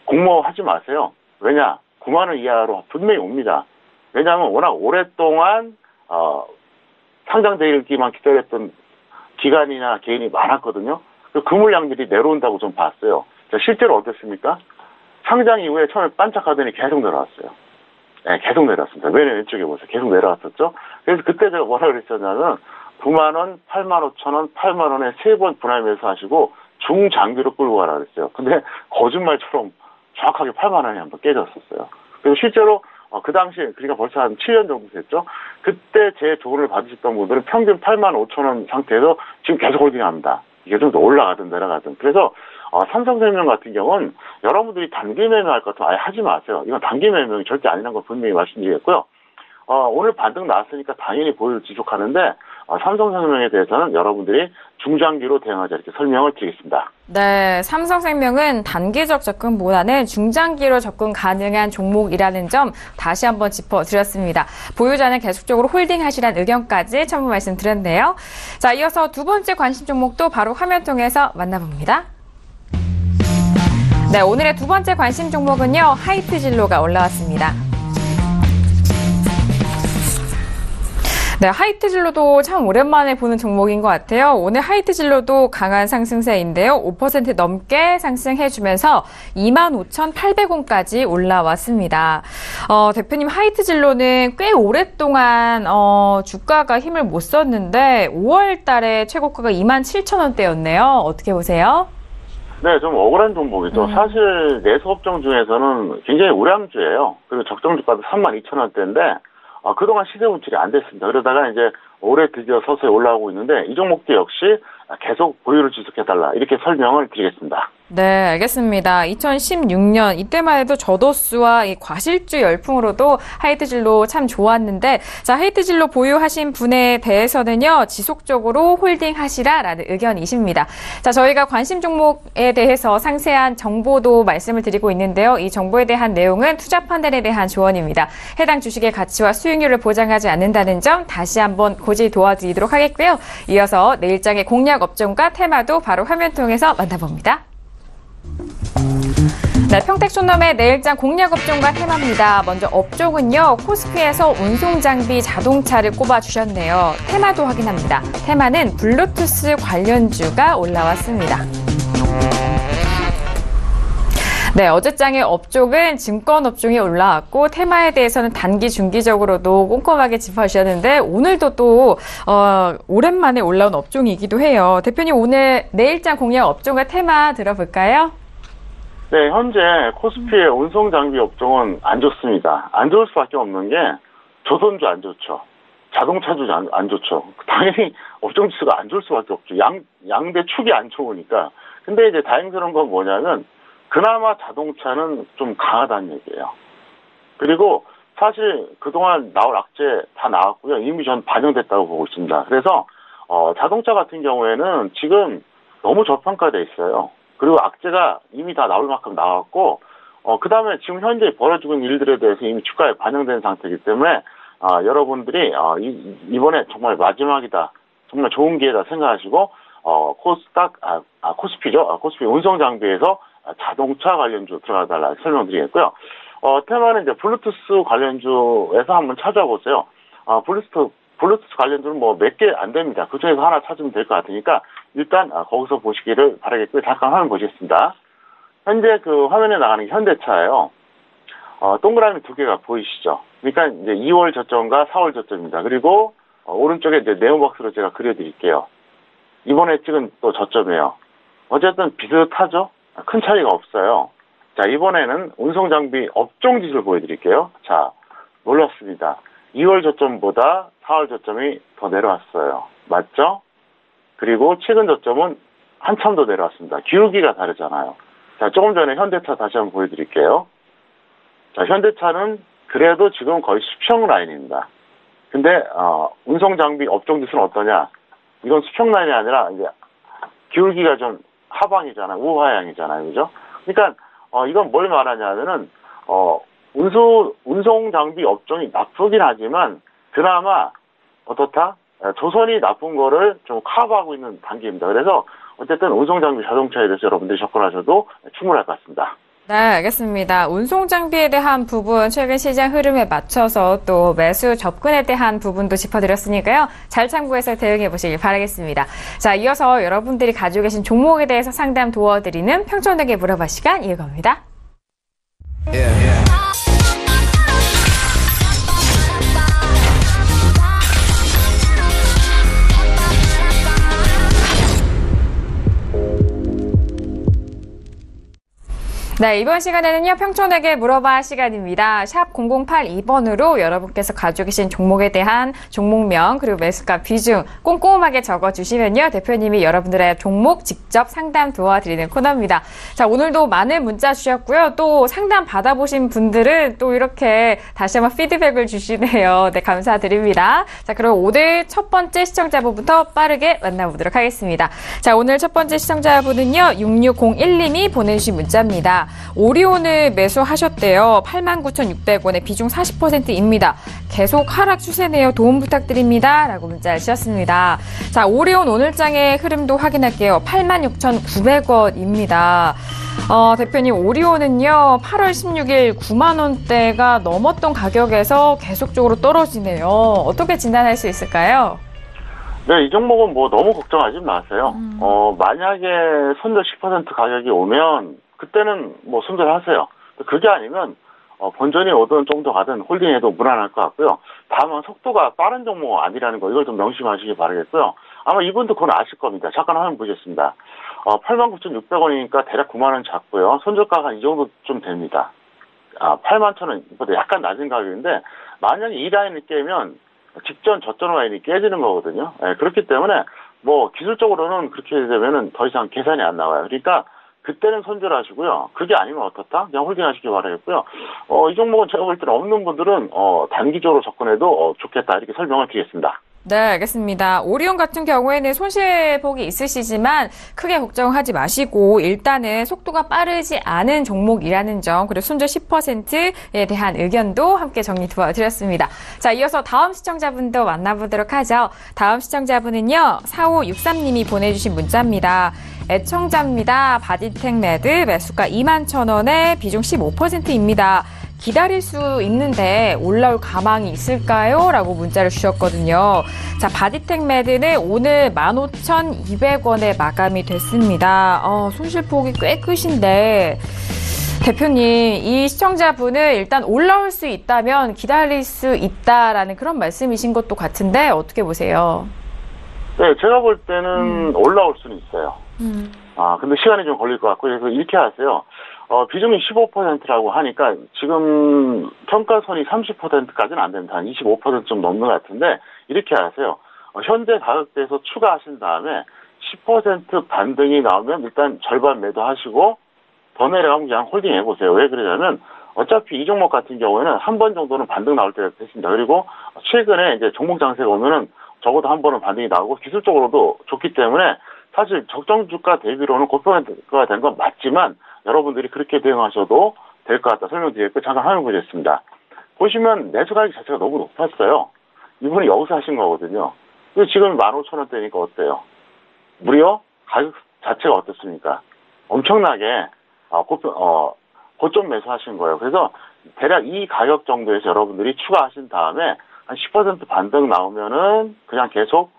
공모하지 마세요. 왜냐? 9만 원 이하로 분명히 옵니다. 왜냐하면 워낙 오랫동안 상장되기만 기다렸던 기관이나 개인이 많았거든요. 그 물량들이 내려온다고 좀 봤어요. 자, 실제로 어땠습니까? 상장 이후에 처음에 반짝하더니 계속 내려왔어요. 네, 계속 내려왔습니다. 왜냐면 왼쪽에 보세요. 계속 내려왔었죠. 그래서 그때 제가 뭐라 그랬었냐면 9만 원, 8만 5천 원, 8만 원에 3번 분할 매수하시고 중장기로 끌고 가라 그랬어요. 근데 거짓말처럼 정확하게 8만 원이 한번 깨졌었어요. 그래서 실제로 그 당시에 그러니까 벌써 한 7년 정도 됐죠. 그때 제 조언을 받으셨던 분들은 평균 8만 5천 원 상태에서 지금 계속 홀딩합니다. 이게 좀 더 올라가든 내려가든. 그래서 삼성생명 같은 경우는 여러분들이 단기 매매할 것 같으면 아예 하지 마세요. 이건 단기 매매이 절대 아니라는 걸 분명히 말씀드리겠고요. 오늘 반등 나왔으니까 당연히 보유를 지속하는데 삼성생명에 대해서는 여러분들이 중장기로 대응하자 이렇게 설명을 드리겠습니다. 네, 삼성생명은 단기적 접근보다는 중장기로 접근 가능한 종목이라는 점 다시 한번 짚어드렸습니다. 보유자는 계속적으로 홀딩하시라는 의견까지 첨부 말씀드렸네요. 자, 이어서 두 번째 관심 종목도 바로 화면 통해서 만나봅니다. 네, 오늘의 두 번째 관심 종목은요, 하이트진로가 올라왔습니다. 네, 하이트진로도 참 오랜만에 보는 종목인 것 같아요. 오늘 하이트진로도 강한 상승세인데요. 5% 넘게 상승해주면서 25,800원까지 올라왔습니다. 대표님, 하이트진로는 꽤 오랫동안 주가가 힘을 못 썼는데 5월 달에 최고가가 27,000원대였네요. 어떻게 보세요? 네, 좀 억울한 종목이죠. 사실 내수업종 중에서는 굉장히 우량주예요. 그리고 적정주가도 32,000원대인데 그동안 시세 분출이 안 됐습니다. 그러다가 이제 올해 드디어 서서히 올라오고 있는데 이 종목도 역시 계속 보유를 지속해달라 이렇게 설명을 드리겠습니다. 네, 알겠습니다. 2016년 이때만 해도 저도수와 이 과실주 열풍으로도 하이트진로 참 좋았는데, 자, 하이트진로 보유하신 분에 대해서는요, 지속적으로 홀딩하시라라는 의견이십니다. 자, 저희가 관심 종목에 대해서 상세한 정보도 말씀을 드리고 있는데요. 이 정보에 대한 내용은 투자 판단에 대한 조언입니다. 해당 주식의 가치와 수익률을 보장하지 않는다는 점 다시 한번 고지 도와드리도록 하겠고요. 이어서 내일장의 공략 업종과 테마도 바로 화면 통해서 만나봅니다. 네, 평택촌놈의 내일장 공략 업종과 테마입니다. 먼저 업종은요, 코스피에서 운송장비 자동차를 꼽아주셨네요. 테마도 확인합니다. 테마는 블루투스 관련주가 올라왔습니다. 네, 어제장의 업종은 증권 업종이 올라왔고 테마에 대해서는 단기, 중기적으로도 꼼꼼하게 짚어주셨는데 오늘도 또 오랜만에 올라온 업종이기도 해요. 대표님, 오늘 내일장 공략 업종과 테마 들어볼까요? 네, 현재 코스피의 운송장비 업종은 안 좋습니다. 안 좋을 수밖에 없는 게 조선주 안 좋죠. 자동차주 안 좋죠. 당연히 업종 지수가 안 좋을 수밖에 없죠. 양대 축이 안 좋으니까. 근데 이제 다행스러운 건 뭐냐면 그나마 자동차는 좀 강하다는 얘기예요. 그리고 사실 그동안 나올 악재 다 나왔고요. 이미 전 반영됐다고 보고 있습니다. 그래서 자동차 같은 경우에는 지금 너무 저평가돼 있어요. 그리고 악재가 이미 다 나올 만큼 나왔고 그 다음에 지금 현재 벌어지고 있는 일들에 대해서 이미 주가에 반영된 상태이기 때문에 여러분들이 이번에 정말 마지막이다. 정말 좋은 기회다 생각하시고 코스피죠. 코스피 운송장비에서 자동차 관련주 들어가달라 설명드리겠고요. 테마는 이제 블루투스 관련주에서 한번 찾아보세요. 블루투스 관련주는 뭐 몇 개 안 됩니다. 그 중에서 하나 찾으면 될 것 같으니까 일단 거기서 보시기를 바라겠고요. 잠깐 화면 보시겠습니다. 현재 그 화면에 나가는 게 현대차예요. 동그라미 두 개가 보이시죠? 그러니까 이제 2월 저점과 4월 저점입니다. 그리고 오른쪽에 이제 네모박스로 제가 그려드릴게요. 이번에 찍은 또 저점이에요. 어쨌든 비슷하죠? 큰 차이가 없어요. 자, 이번에는 운송장비 업종 지수를 보여드릴게요. 자, 놀랍습니다. 2월 저점보다 4월 저점이 더 내려왔어요. 맞죠? 그리고 최근 저점은 한참 더 내려왔습니다. 기울기가 다르잖아요. 자, 조금 전에 현대차 다시 한번 보여드릴게요. 자, 현대차는 그래도 지금 거의 수평 라인입니다. 근데 운송장비 업종 지수는 어떠냐? 이건 수평 라인이 아니라 이제 기울기가 좀 하방이잖아요. 우하향이잖아요. 그죠? 그러니까 이건 뭘 말하냐면은 운송장비 업종이 나쁘긴 하지만 그나마 어떻다? 조선이 나쁜 거를 좀 커버하고 있는 단계입니다. 그래서 어쨌든 운송장비 자동차에 대해서 여러분들이 접근하셔도 충분할 것 같습니다. 네, 알겠습니다. 운송 장비에 대한 부분, 최근 시장 흐름에 맞춰서 또 매수 접근에 대한 부분도 짚어드렸으니까요. 잘 참고해서 대응해 보시길 바라겠습니다. 자, 이어서 여러분들이 가지고 계신 종목에 대해서 상담 도와드리는 평촌에게 물어봐 시간 이어갑니다. 네, 이번 시간에는요, 평촌에게 물어봐 시간입니다. 샵 0082번으로 여러분께서 가지고 계신 종목에 대한 종목명, 그리고 매수가 비중 꼼꼼하게 적어주시면요, 대표님이 여러분들의 종목 직접 상담 도와드리는 코너입니다. 자, 오늘도 많은 문자 주셨고요. 또 상담 받아보신 분들은 또 이렇게 다시 한번 피드백을 주시네요. 네, 감사드립니다. 자, 그럼 오늘 첫 번째 시청자분부터 빠르게 만나보도록 하겠습니다. 자, 오늘 첫 번째 시청자분은요, 6601님이 보내주신 문자입니다. 오리온을 매수하셨대요. 89,600원에 비중 40%입니다. 계속 하락 추세네요. 도움 부탁드립니다. 라고 문자를 주셨습니다. 자, 오리온 오늘장의 흐름도 확인할게요. 86,900원입니다. 대표님, 오리온은요, 8월 16일 9만원대가 넘었던 가격에서 계속적으로 떨어지네요. 어떻게 진단할 수 있을까요? 네, 이 종목은 뭐 너무 걱정하지 마세요. 만약에 손절 10% 가격이 오면 그때는 뭐 손절하세요. 그게 아니면 본전이 오든 좀 더 가든 홀딩해도 무난할 것 같고요. 다만 속도가 빠른 종목 아니라는 거 이걸 좀 명심하시기 바라겠고요. 아마 이분도 그건 아실 겁니다. 잠깐 화면 보겠습니다. 89,600원이니까 대략 9만 원 잡고요. 손절가가 이 정도 좀 됩니다. 81,000원보다 약간 낮은 가격인데 만약에 이 라인을 깨면 직전 저점 라인이 깨지는 거거든요. 네, 그렇기 때문에 뭐 기술적으로는 그렇게 되면은 더 이상 계산이 안 나와요. 그러니까 그때는 손절하시고요. 그게 아니면 어떻다? 그냥 홀딩하시기 바라겠고요. 이 종목은 제가 볼 때는 없는 분들은 단기적으로 접근해도 좋겠다 이렇게 설명을 드리겠습니다. 네, 알겠습니다. 오리온 같은 경우에는 손실폭이 있으시지만 크게 걱정하지 마시고 일단은 속도가 빠르지 않은 종목이라는 점, 그리고 손절 10%에 대한 의견도 함께 정리 도와드렸습니다. 자, 이어서 다음 시청자분도 만나보도록 하죠. 다음 시청자분은요, 4563님이 보내주신 문자입니다. 애청자입니다. 바디텍 매드 매수가 21,000원에 비중 15%입니다. 기다릴 수 있는데 올라올 가망이 있을까요? 라고 문자를 주셨거든요. 자, 바디텍 매드는 오늘 15,200원에 마감이 됐습니다. 손실폭이 꽤 크신데 대표님, 이 시청자분은 일단 올라올 수 있다면 기다릴 수 있다라는 그런 말씀이신 것도 같은데 어떻게 보세요? 네, 제가 볼 때는 올라올 수는 있어요. 근데 시간이 좀 걸릴 것 같고, 그래서 이렇게 하세요. 비중이 15%라고 하니까 지금 평가선이 30%까지는 안 됩니다. 한 25% 좀 넘는 것 같은데, 이렇게 하세요. 현재 가격대에서 추가하신 다음에 10% 반등이 나오면 일단 절반 매도하시고, 더 내려가면 그냥 홀딩 해보세요. 왜 그러냐면, 어차피 이 종목 같은 경우에는 한 번 정도는 반등 나올 때가 됐습니다. 그리고 최근에 이제 종목 장세가 오면은 적어도 한 번은 반등이 나오고 기술적으로도 좋기 때문에 사실 적정 주가 대비로는 고평가가 된 건 맞지만 여러분들이 그렇게 대응하셔도 될 것 같다 설명드리겠고 잠깐 화면 보겠습니다. 보시면 매수 가격 자체가 너무 높았어요. 이분이 여기서 하신 거거든요. 지금 15,000원대니까 어때요? 무려 가격 자체가 어떻습니까? 엄청나게 고점 매수하신 거예요. 그래서 대략 이 가격 정도에서 여러분들이 추가하신 다음에 한 10% 반등 나오면은 그냥 계속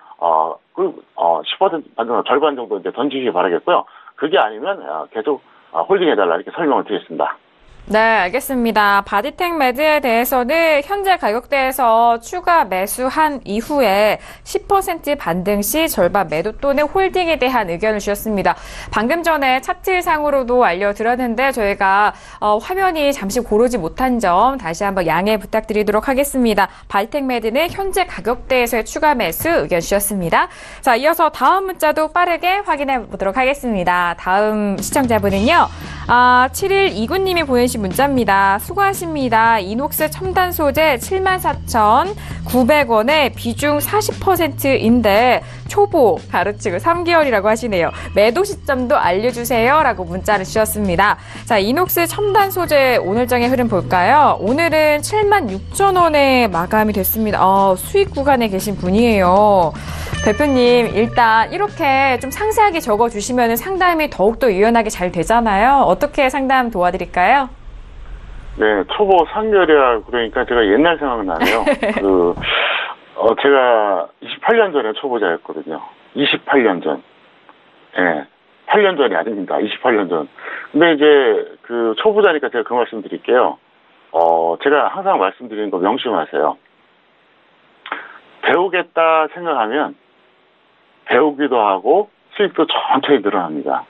10% 반등 절반 정도 이제 던지시기 바라겠고요. 그게 아니면 계속 홀딩해달라 이렇게 설명을 드리겠습니다. 네, 알겠습니다. 바디텍 매드에 대해서는 현재 가격대에서 추가 매수한 이후에 10% 반등 시 절반 매도 또는 홀딩에 대한 의견을 주셨습니다. 방금 전에 차트상으로도 알려드렸는데 저희가 화면이 잠시 고르지 못한 점 다시 한번 양해 부탁드리도록 하겠습니다. 바디텍 매드는 현재 가격대에서의 추가 매수 의견 주셨습니다. 자, 이어서 다음 문자도 빠르게 확인해 보도록 하겠습니다. 다음 시청자분은요. 7129님이 보내주신 문자입니다. 수고하십니다. 이녹스 첨단 소재 74,000 900원에 비중 40%인데 초보 가르치고 3개월이라고 하시네요. 매도 시점도 알려주세요 라고 문자를 주셨습니다. 자, 이녹스 첨단 소재 오늘장의 흐름 볼까요? 오늘은 76,000원에 마감이 됐습니다. 수익 구간에 계신 분이에요. 대표님, 일단 이렇게 좀 상세하게 적어주시면 상담이 더욱더 유연하게 잘 되잖아요. 어떻게 상담 도와드릴까요? 네, 초보 3개월이라 그러니까 제가 옛날 생각나네요. 제가 28년 전에 초보자였거든요. 28년 전. 예. 8년 전이 아닙니다. 28년 전. 근데 이제 초보자니까 제가 그 말씀 드릴게요. 제가 항상 말씀드리는 거 명심하세요. 배우겠다 생각하면 배우기도 하고 수익도 천천히 늘어납니다.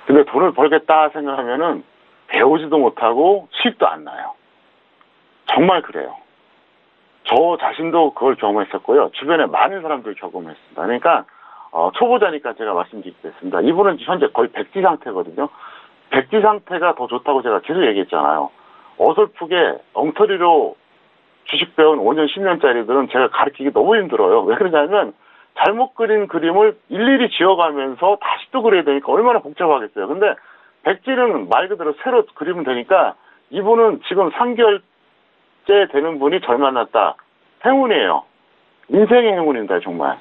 근데 돈을 벌겠다 생각하면은 배우지도 못하고 수익도 안 나요. 정말 그래요. 저 자신도 그걸 경험했었고요. 주변에 많은 사람들이 경험했습니다. 그러니까 초보자니까 제가 말씀드리겠습니다. 이분은 현재 거의 백지 상태거든요. 백지 상태가 더 좋다고 제가 계속 얘기했잖아요. 어설프게 엉터리로 주식 배운 5년, 10년짜리들은 제가 가르치기 너무 힘들어요. 왜 그러냐면 잘못 그린 그림을 일일이 지어가면서 다시 또 그려야 되니까 얼마나 복잡하겠어요. 근데 백지는 말 그대로 새로 그리면 되니까 이분은 지금 3개월째 되는 분이 절 만났다. 행운이에요. 인생의 행운입니다, 정말.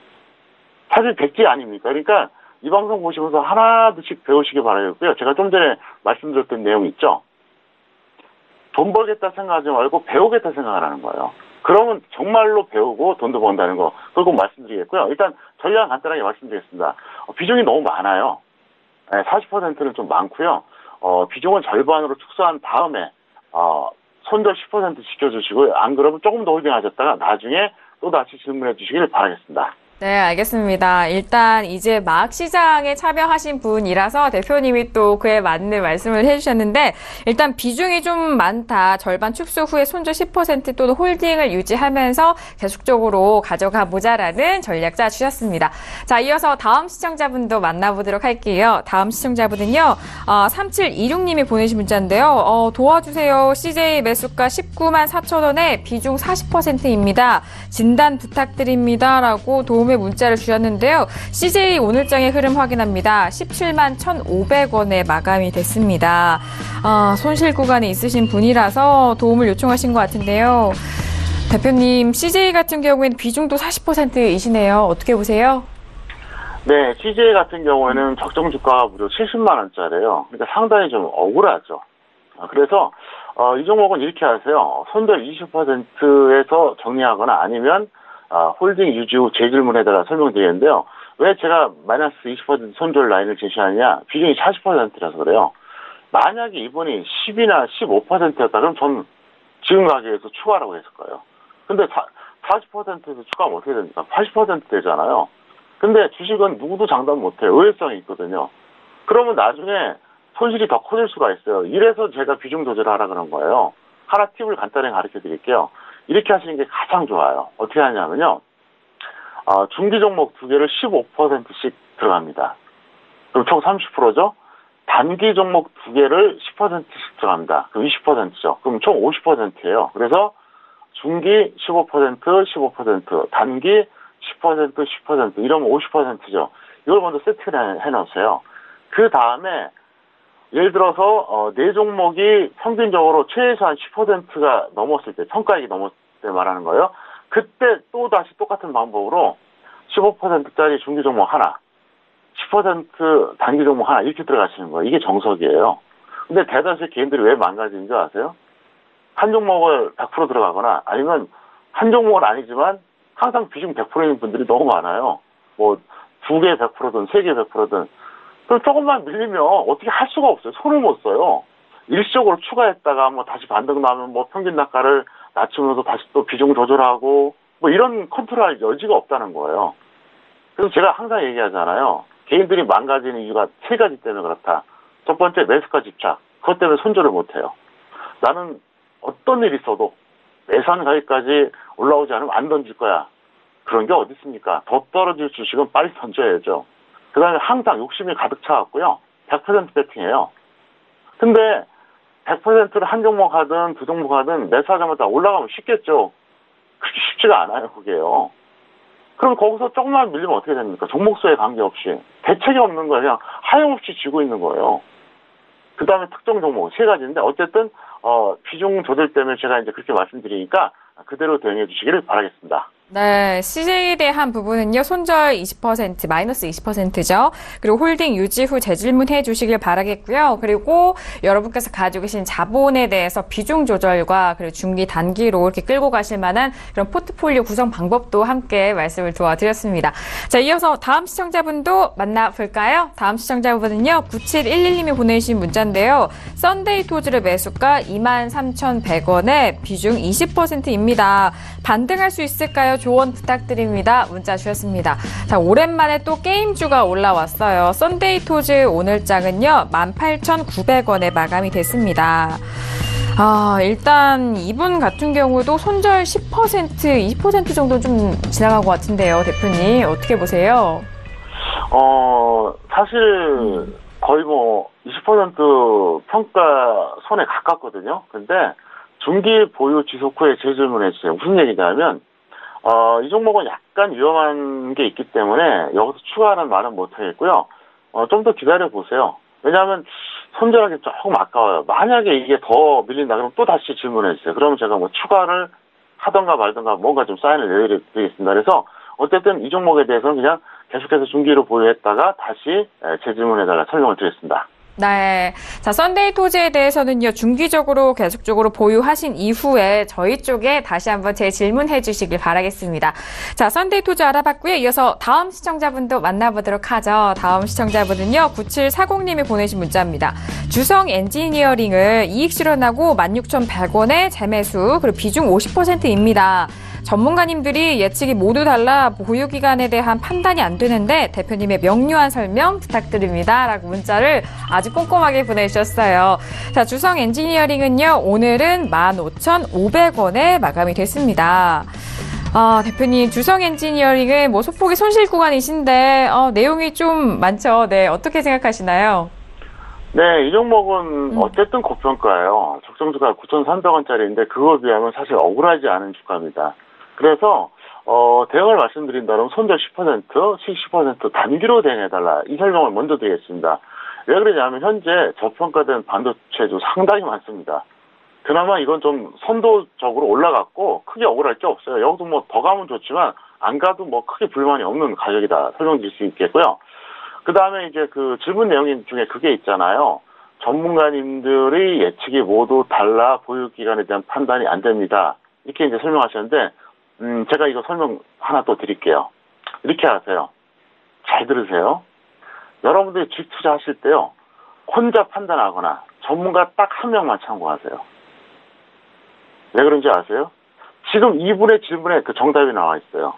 사실 백지 아닙니까? 그러니까 이 방송 보시면서 하나둘씩 배우시기 바라겠고요. 제가 좀 전에 말씀드렸던 내용 있죠? 돈 벌겠다 생각하지 말고 배우겠다 생각하라는 거예요. 그러면 정말로 배우고 돈도 번다는 거. 그걸 꼭 말씀드리겠고요. 일단 전략 간단하게 말씀드리겠습니다. 비중이 너무 많아요. 40%는 좀 많고요. 비중은 절반으로 축소한 다음에 손절 10% 지켜주시고요. 안 그러면 조금 더 홀딩하셨다가 나중에 또다시 질문해 주시길 바라겠습니다. 네, 알겠습니다. 일단 이제 막 시장에 참여하신 분이라서 대표님이 또 그에 맞는 말씀을 해주셨는데 일단 비중이 좀 많다. 절반 축소 후에 손절 10% 또는 홀딩을 유지하면서 계속적으로 가져가 보자라는 전략자 주셨습니다. 자, 이어서 다음 시청자분도 만나보도록 할게요. 다음 시청자분은요. 3726님이 보내신 문자인데요. 도와주세요. CJ 매수가 19만 4천원에 비중 40%입니다. 진단 부탁드립니다. 라고 도움의 문자를 주셨는데요. CJ 오늘장의 흐름 확인합니다. 17만 1,500원에 마감이 됐습니다. 손실 구간에 있으신 분이라서 도움을 요청하신 것 같은데요. 대표님, CJ 같은 경우에는 비중도 40%이시네요. 어떻게 보세요? 네, CJ 같은 경우에는 적정 주가가 무려 70만 원짜리예요. 그러니까 상당히 좀 억울하죠. 그래서 이 종목은 이렇게 하세요. 손절 20%에서 정리하거나 아니면 홀딩 유지 후 재질문에다가 설명드리는데요. 왜 제가 마이너스 20% 손절 라인을 제시하느냐? 비중이 40%라서 그래요. 만약에 이분이 10이나 15%였다 그럼 전 지금 가격에서 추가라고 했을 거예요. 근데 40%에서 추가하면 어떻게 됩니까? 80% 되잖아요. 근데 주식은 누구도 장담 못해요. 의외성이 있거든요. 그러면 나중에 손실이 더 커질 수가 있어요. 이래서 제가 비중 조절을 하라 그런 거예요. 하나 팁을 간단히 가르쳐 드릴게요. 이렇게 하시는 게 가장 좋아요. 어떻게 하냐면요. 중기 종목 2개를 15%씩 들어갑니다. 그럼 총 30%죠? 단기 종목 2개를 10%씩 들어갑니다. 그럼 20%죠. 그럼 총 50%예요. 그래서 중기 15%, 15%, 단기 10%, 10%, 이러면 50%죠. 이걸 먼저 세트를 해놓으세요. 그 다음에 예를 들어서 네 종목이 평균적으로 최소한 10%가 넘었을 때, 평가액이 넘었을 때 말하는 거예요. 그때 또 다시 똑같은 방법으로 15%짜리 중기 종목 하나, 10% 단기 종목 하나 이렇게 들어가시는 거예요. 이게 정석이에요. 근데 대다수의 개인들이 왜 망가지는 줄 아세요? 한 종목을 100% 들어가거나 아니면 한 종목은 아니지만 항상 비중 100%인 분들이 너무 많아요. 뭐 2개 100%든 3개 100%든 그럼 조금만 밀리면 어떻게 할 수가 없어요. 손을 못 써요. 일시적으로 추가했다가 뭐 다시 반등 나면 뭐 평균 단가를 낮추면서 다시 또 비중 조절하고 뭐 이런 컨트롤할 여지가 없다는 거예요. 그래서 제가 항상 얘기하잖아요. 개인들이 망가지는 이유가 3가지 때문에 그렇다. 첫 번째 매수가 집착. 그것 때문에 손절을 못 해요. 나는 어떤 일이 있어도 매수한 가격까지 올라오지 않으면 안 던질 거야. 그런 게 어디 있습니까? 더 떨어질 주식은 빨리 던져야죠. 그 다음에 항상 욕심이 가득 차갖고요. 100% 배팅해요. 근데 100%를 한 종목 하든 두 종목 하든 매수하자마자 올라가면 쉽겠죠. 그렇게 쉽지가 않아요, 그게요. 그럼 거기서 조금만 밀리면 어떻게 됩니까? 종목수에 관계없이. 대책이 없는 거예요. 그냥 하염없이 쥐고 있는 거예요. 그 다음에 특정 종목, 세 가지인데, 어쨌든, 비중 조절 때문에 제가 이제 그렇게 말씀드리니까 그대로 대응해 주시기를 바라겠습니다. 네, CJ에 대한 부분은요, 손절 20%, 마이너스 20%죠. 그리고 홀딩 유지 후 재질문해 주시길 바라겠고요. 그리고 여러분께서 가지고 계신 자본에 대해서 비중 조절과 그리고 중기 단기로 이렇게 끌고 가실 만한 그런 포트폴리오 구성 방법도 함께 말씀을 도와드렸습니다. 자, 이어서 다음 시청자분도 만나볼까요? 다음 시청자분은요, 9711님이 보내주신 문자인데요. 썬데이 토즈의 매수가 23,100원에 비중 20%입니다. 반등할 수 있을까요? 조언 부탁드립니다. 문자 주셨습니다. 자, 오랜만에 또 게임주가 올라왔어요. 썬데이 토즈 오늘장은요, 18,900원에 마감이 됐습니다. 일단 이분 같은 경우도 손절 10%, 20% 정도 좀 지나간 것 같은데요. 대표님, 어떻게 보세요? 사실 거의 뭐 20% 평가 손에 가깝거든요. 근데 중기 보유 지속 후에 재질문해 주세요. 무슨 얘기냐면 이 종목은 약간 위험한 게 있기 때문에 여기서 추가하는 말은 못하겠고요. 좀 더 기다려 보세요. 왜냐하면 손절하기 조금 아까워요. 만약에 이게 더 밀린다 그러면 또 다시 질문해 주세요. 그러면 제가 뭐 추가를 하던가 말던가 뭔가 좀 사인을 내드리겠습니다. 그래서 어쨌든 이 종목에 대해서는 그냥 계속해서 중기로 보유했다가 다시 재질문해달라 설명을 드리겠습니다. 네. 자, 썬데이 토즈에 대해서는요, 중기적으로 계속적으로 보유하신 이후에 저희 쪽에 다시 한번 재질문해 주시길 바라겠습니다. 자, 썬데이 토즈 알아봤고요. 이어서 다음 시청자분도 만나보도록 하죠. 다음 시청자분은요, 9740님이 보내신 문자입니다. 주성 엔지니어링을 이익 실현하고 16,100원에 재매수, 그리고 비중 50%입니다. 전문가님들이 예측이 모두 달라 보유기간에 대한 판단이 안 되는데 대표님의 명료한 설명 부탁드립니다. 라고 문자를 아주 꼼꼼하게 보내주셨어요. 자, 주성 엔지니어링은요, 오늘은 15,500원에 마감이 됐습니다. 대표님, 주성 엔지니어링은 뭐 소폭의 손실 구간이신데, 내용이 좀 많죠. 네, 어떻게 생각하시나요? 네, 이 종목은 어쨌든 고평가예요. 적정주가 9,300원짜리인데 그거에 비하면 사실 억울하지 않은 주가입니다. 그래서 대응을 말씀드린다면 손절 10%, 수익 10% 단기로 대응해달라. 이 설명을 먼저 드리겠습니다. 왜 그러냐면 현재 저평가된 반도체도 상당히 많습니다. 그나마 이건 좀 선도적으로 올라갔고 크게 억울할 게 없어요. 여기도 뭐 더 가면 좋지만 안 가도 뭐 크게 불만이 없는 가격이다 설명드릴 수 있겠고요. 그 다음에 이제 그 질문 내용 중에 그게 있잖아요. 전문가님들의 예측이 모두 달라 보유 기간에 대한 판단이 안 됩니다. 이렇게 이제 설명하셨는데, 제가 이거 설명 하나 또 드릴게요. 이렇게 하세요. 잘 들으세요. 여러분들이 주식 투자하실 때요, 혼자 판단하거나 전문가 딱 한 명만 참고하세요. 왜 그런지 아세요? 지금 이분의 질문에 그 정답이 나와 있어요.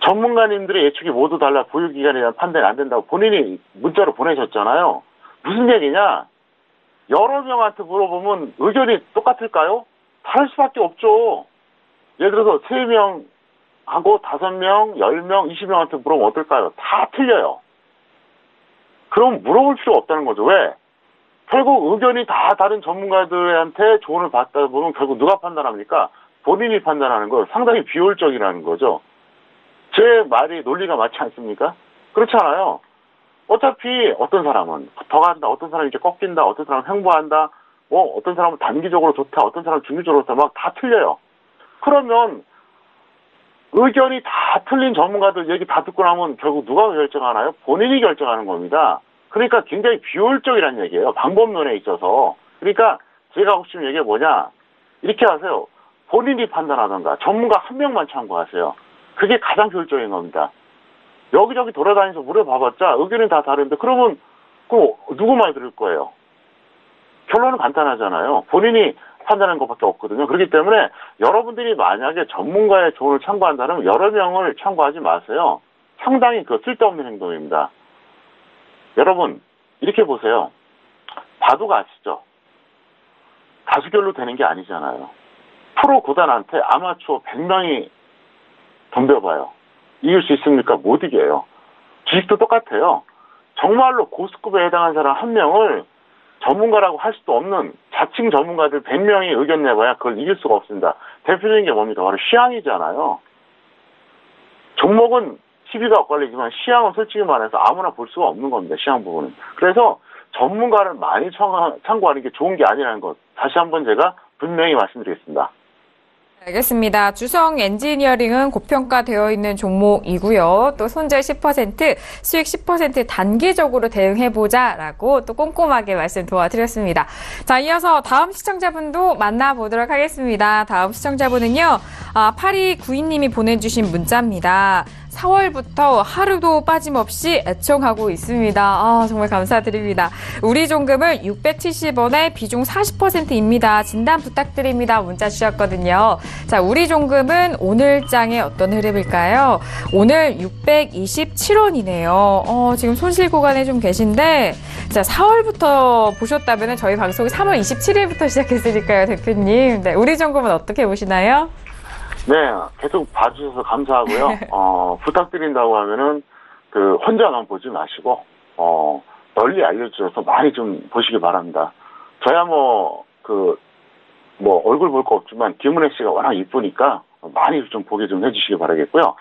전문가님들의 예측이 모두 달라 보유 기간에 대한 판단이 안 된다고 본인이 문자로 보내셨잖아요. 무슨 얘기냐? 여러 명한테 물어보면 의견이 똑같을까요? 다를 수밖에 없죠. 예를 들어서 3명하고 5명, 10명, 20명한테 물어보면 어떨까요? 다 틀려요. 그럼 물어볼 필요가 없다는 거죠. 왜? 결국 의견이 다 다른 전문가들한테 조언을 받다 보면 결국 누가 판단합니까? 본인이 판단하는 거 상당히 비효율적이라는 거죠. 제 말이 논리가 맞지 않습니까? 그렇잖아요. 어차피 어떤 사람은 더 간다, 어떤 사람은 이제 꺾인다, 어떤 사람은 횡보한다, 어떤 사람은 단기적으로 좋다, 어떤 사람은 중기적으로 좋다, 막 다 틀려요. 그러면 의견이 다 틀린 전문가들 얘기 다 듣고 나면 결국 누가 결정하나요? 본인이 결정하는 겁니다. 그러니까 굉장히 비효율적이라는 얘기예요. 방법론에 있어서. 그러니까 제가 하고 싶은 얘기가 뭐냐? 이렇게 하세요. 본인이 판단하던가 전문가 한 명만 참고하세요. 그게 가장 효율적인 겁니다. 여기저기 돌아다니면서 물어봐봤자 의견이 다 다른데 그러면 누구 말 들을 거예요? 결론은 간단하잖아요. 본인이 판단하는 것밖에 없거든요. 그렇기 때문에 여러분들이 만약에 전문가의 조언을 참고한다면 여러 명을 참고하지 마세요. 상당히 쓸데없는 행동입니다. 여러분 이렇게 보세요. 바둑 아시죠? 다수결로 되는 게 아니잖아요. 프로 구단한테 아마추어 100명이 덤벼봐요. 이길 수 있습니까? 못 이겨요. 주식도 똑같아요. 정말로 고수급에 해당한 사람 한 명을 전문가라고 할 수도 없는 자칭 전문가들 100명이 의견 내봐야 그걸 이길 수가 없습니다. 대표적인 게 뭡니까? 바로 시향이잖아요. 종목은 TV가 엇갈리지만 시향은 솔직히 말해서 아무나 볼 수가 없는 겁니다. 시향 부분은. 그래서 전문가를 많이 참고하는 게 좋은 게 아니라는 것. 다시 한번 제가 분명히 말씀드리겠습니다. 알겠습니다. 주성 엔지니어링은 고평가되어 있는 종목이고요. 또 손절 10%, 수익 10% 단기적으로 대응해보자라고 또 꼼꼼하게 말씀 도와드렸습니다. 자, 이어서 다음 시청자분도 만나보도록 하겠습니다. 다음 시청자분은요, 8292님이 보내주신 문자입니다. 4월부터 하루도 빠짐없이 애청하고 있습니다. 정말 감사드립니다. 우리 종금을 670원에 비중 40%입니다. 진단 부탁드립니다. 문자 주셨거든요. 자, 우리 종금은 오늘 장에 어떤 흐름일까요? 오늘 627원이네요. 지금 손실 구간에 좀 계신데, 자, 4월부터 보셨다면 저희 방송이 3월 27일부터 시작했으니까요, 대표님. 네, 우리 종금은 어떻게 보시나요? 네, 계속 봐주셔서 감사하고요. 부탁드린다고 하면은, 혼자만 보지 마시고, 널리 알려주셔서 많이 좀 보시기 바랍니다. 저야 얼굴 볼 거 없지만, 김은혜 씨가 워낙 이쁘니까, 많이 좀 보게 좀 해주시기 바라겠고요.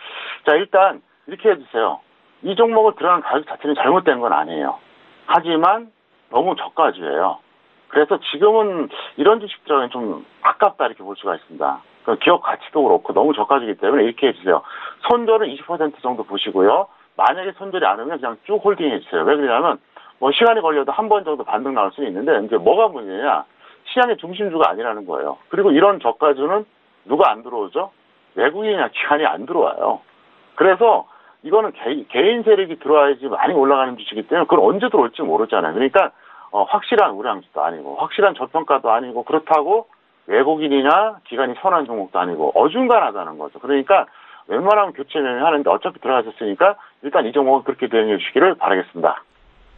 자, 일단, 이렇게 해주세요. 이 종목을 들어간 가격 자체는 잘못된 건 아니에요. 하지만, 너무 저가주예요. 그래서 지금은 이런 주식들은 좀 아깝다 이렇게 볼 수가 있습니다. 기업 가치도 그렇고 너무 저가지기 때문에 이렇게 해주세요. 손절은 20% 정도 보시고요. 만약에 손절이 안 오면 그냥 쭉 홀딩 해주세요. 왜 그러냐면 시간이 걸려도 한 번 정도 반등 나올 수는 있는데 이제 뭐가 문제냐? 시장의 중심주가 아니라는 거예요. 그리고 이런 저가주는 누가 안 들어오죠? 외국인이나 기관이 안 들어와요. 그래서 이거는 개인 세력이 들어와야지 많이 올라가는 주식이기 때문에 그걸 언제 들어올지 모르잖아요. 그러니까 확실한 우량주도 아니고 확실한 저평가도 아니고 그렇다고 외국인이나 기관이 선한 종목도 아니고 어중간하다는 거죠. 그러니까 웬만하면 교체 매매하는데 어차피 들어가셨으니까 일단 이 종목은 그렇게 대응해 주시기를 바라겠습니다.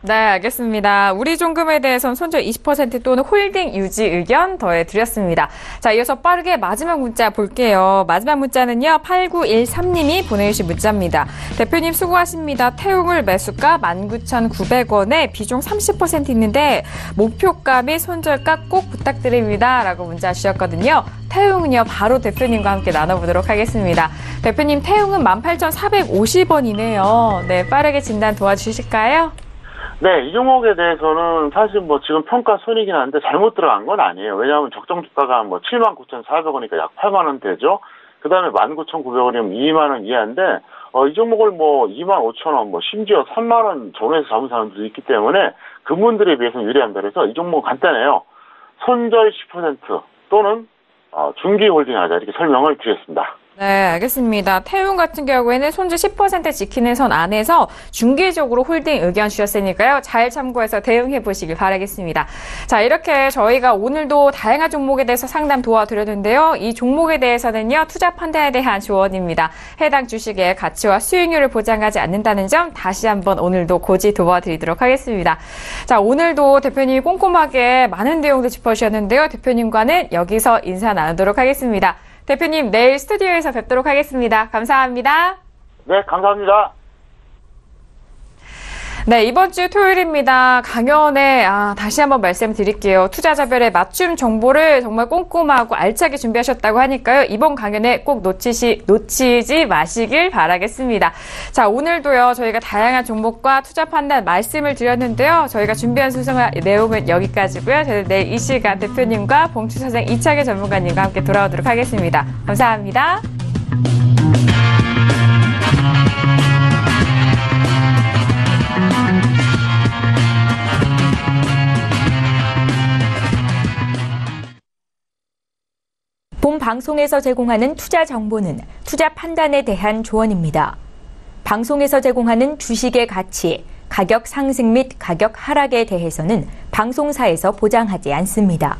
네, 알겠습니다. 우리 종금에 대해서는 손절 20% 또는 홀딩 유지 의견 더해드렸습니다. 자, 이어서 빠르게 마지막 문자 볼게요. 마지막 문자는요, 8913님이 보내주신 문자입니다. 대표님 수고하십니다. 태웅을 매수가 19,900원에 비중 30% 있는데 목표가 및 손절가 꼭 부탁드립니다. 라고 문자 주셨거든요. 태웅은요, 바로 대표님과 함께 나눠보도록 하겠습니다. 대표님, 태웅은 18,450원이네요. 네, 빠르게 진단 도와주실까요? 네, 이 종목에 대해서는 사실 지금 평가 손이긴 한데 잘못 들어간 건 아니에요. 왜냐하면 적정 주가가 79,400원이니까 약 8만원 되죠. 그 다음에 19,900원이면 2만원 이하인데, 이 종목을 25,000원, 심지어 3만원 전후에서 잡은 사람들도 있기 때문에 그분들에 비해서는 유리합니다. 그래서 이 종목은 간단해요. 손절 10% 또는 중기 홀딩 하자 이렇게 설명을 드렸습니다. 네, 알겠습니다. 태웅 같은 경우에는 손절 10% 지키는 선 안에서 중기적으로 홀딩 의견 주셨으니까요. 잘 참고해서 대응해 보시길 바라겠습니다. 자, 이렇게 저희가 오늘도 다양한 종목에 대해서 상담 도와드렸는데요. 이 종목에 대해서는요, 투자 판단에 대한 조언입니다. 해당 주식의 가치와 수익률을 보장하지 않는다는 점 다시 한번 오늘도 고지 도와드리도록 하겠습니다. 자, 오늘도 대표님이 꼼꼼하게 많은 내용들 짚어주셨는데요. 대표님과는 여기서 인사 나누도록 하겠습니다. 대표님, 내일 스튜디오에서 뵙도록 하겠습니다. 감사합니다. 네, 감사합니다. 네, 이번 주 토요일입니다. 강연에 다시 한번 말씀드릴게요. 투자자별의 맞춤 정보를 정말 꼼꼼하고 알차게 준비하셨다고 하니까요. 이번 강연에 꼭 놓치지 마시길 바라겠습니다. 자, 오늘도요. 저희가 다양한 종목과 투자 판단 말씀을 드렸는데요. 저희가 준비한 수상한 내용은 여기까지고요. 저는 내일 이 시간 대표님과 봉투사장 이창현 전문가님과 함께 돌아오도록 하겠습니다. 감사합니다. 본 방송에서 제공하는 투자 정보는 투자 판단에 대한 조언입니다. 방송에서 제공하는 주식의 가치, 가격 상승 및 가격 하락에 대해서는 방송사에서 보장하지 않습니다.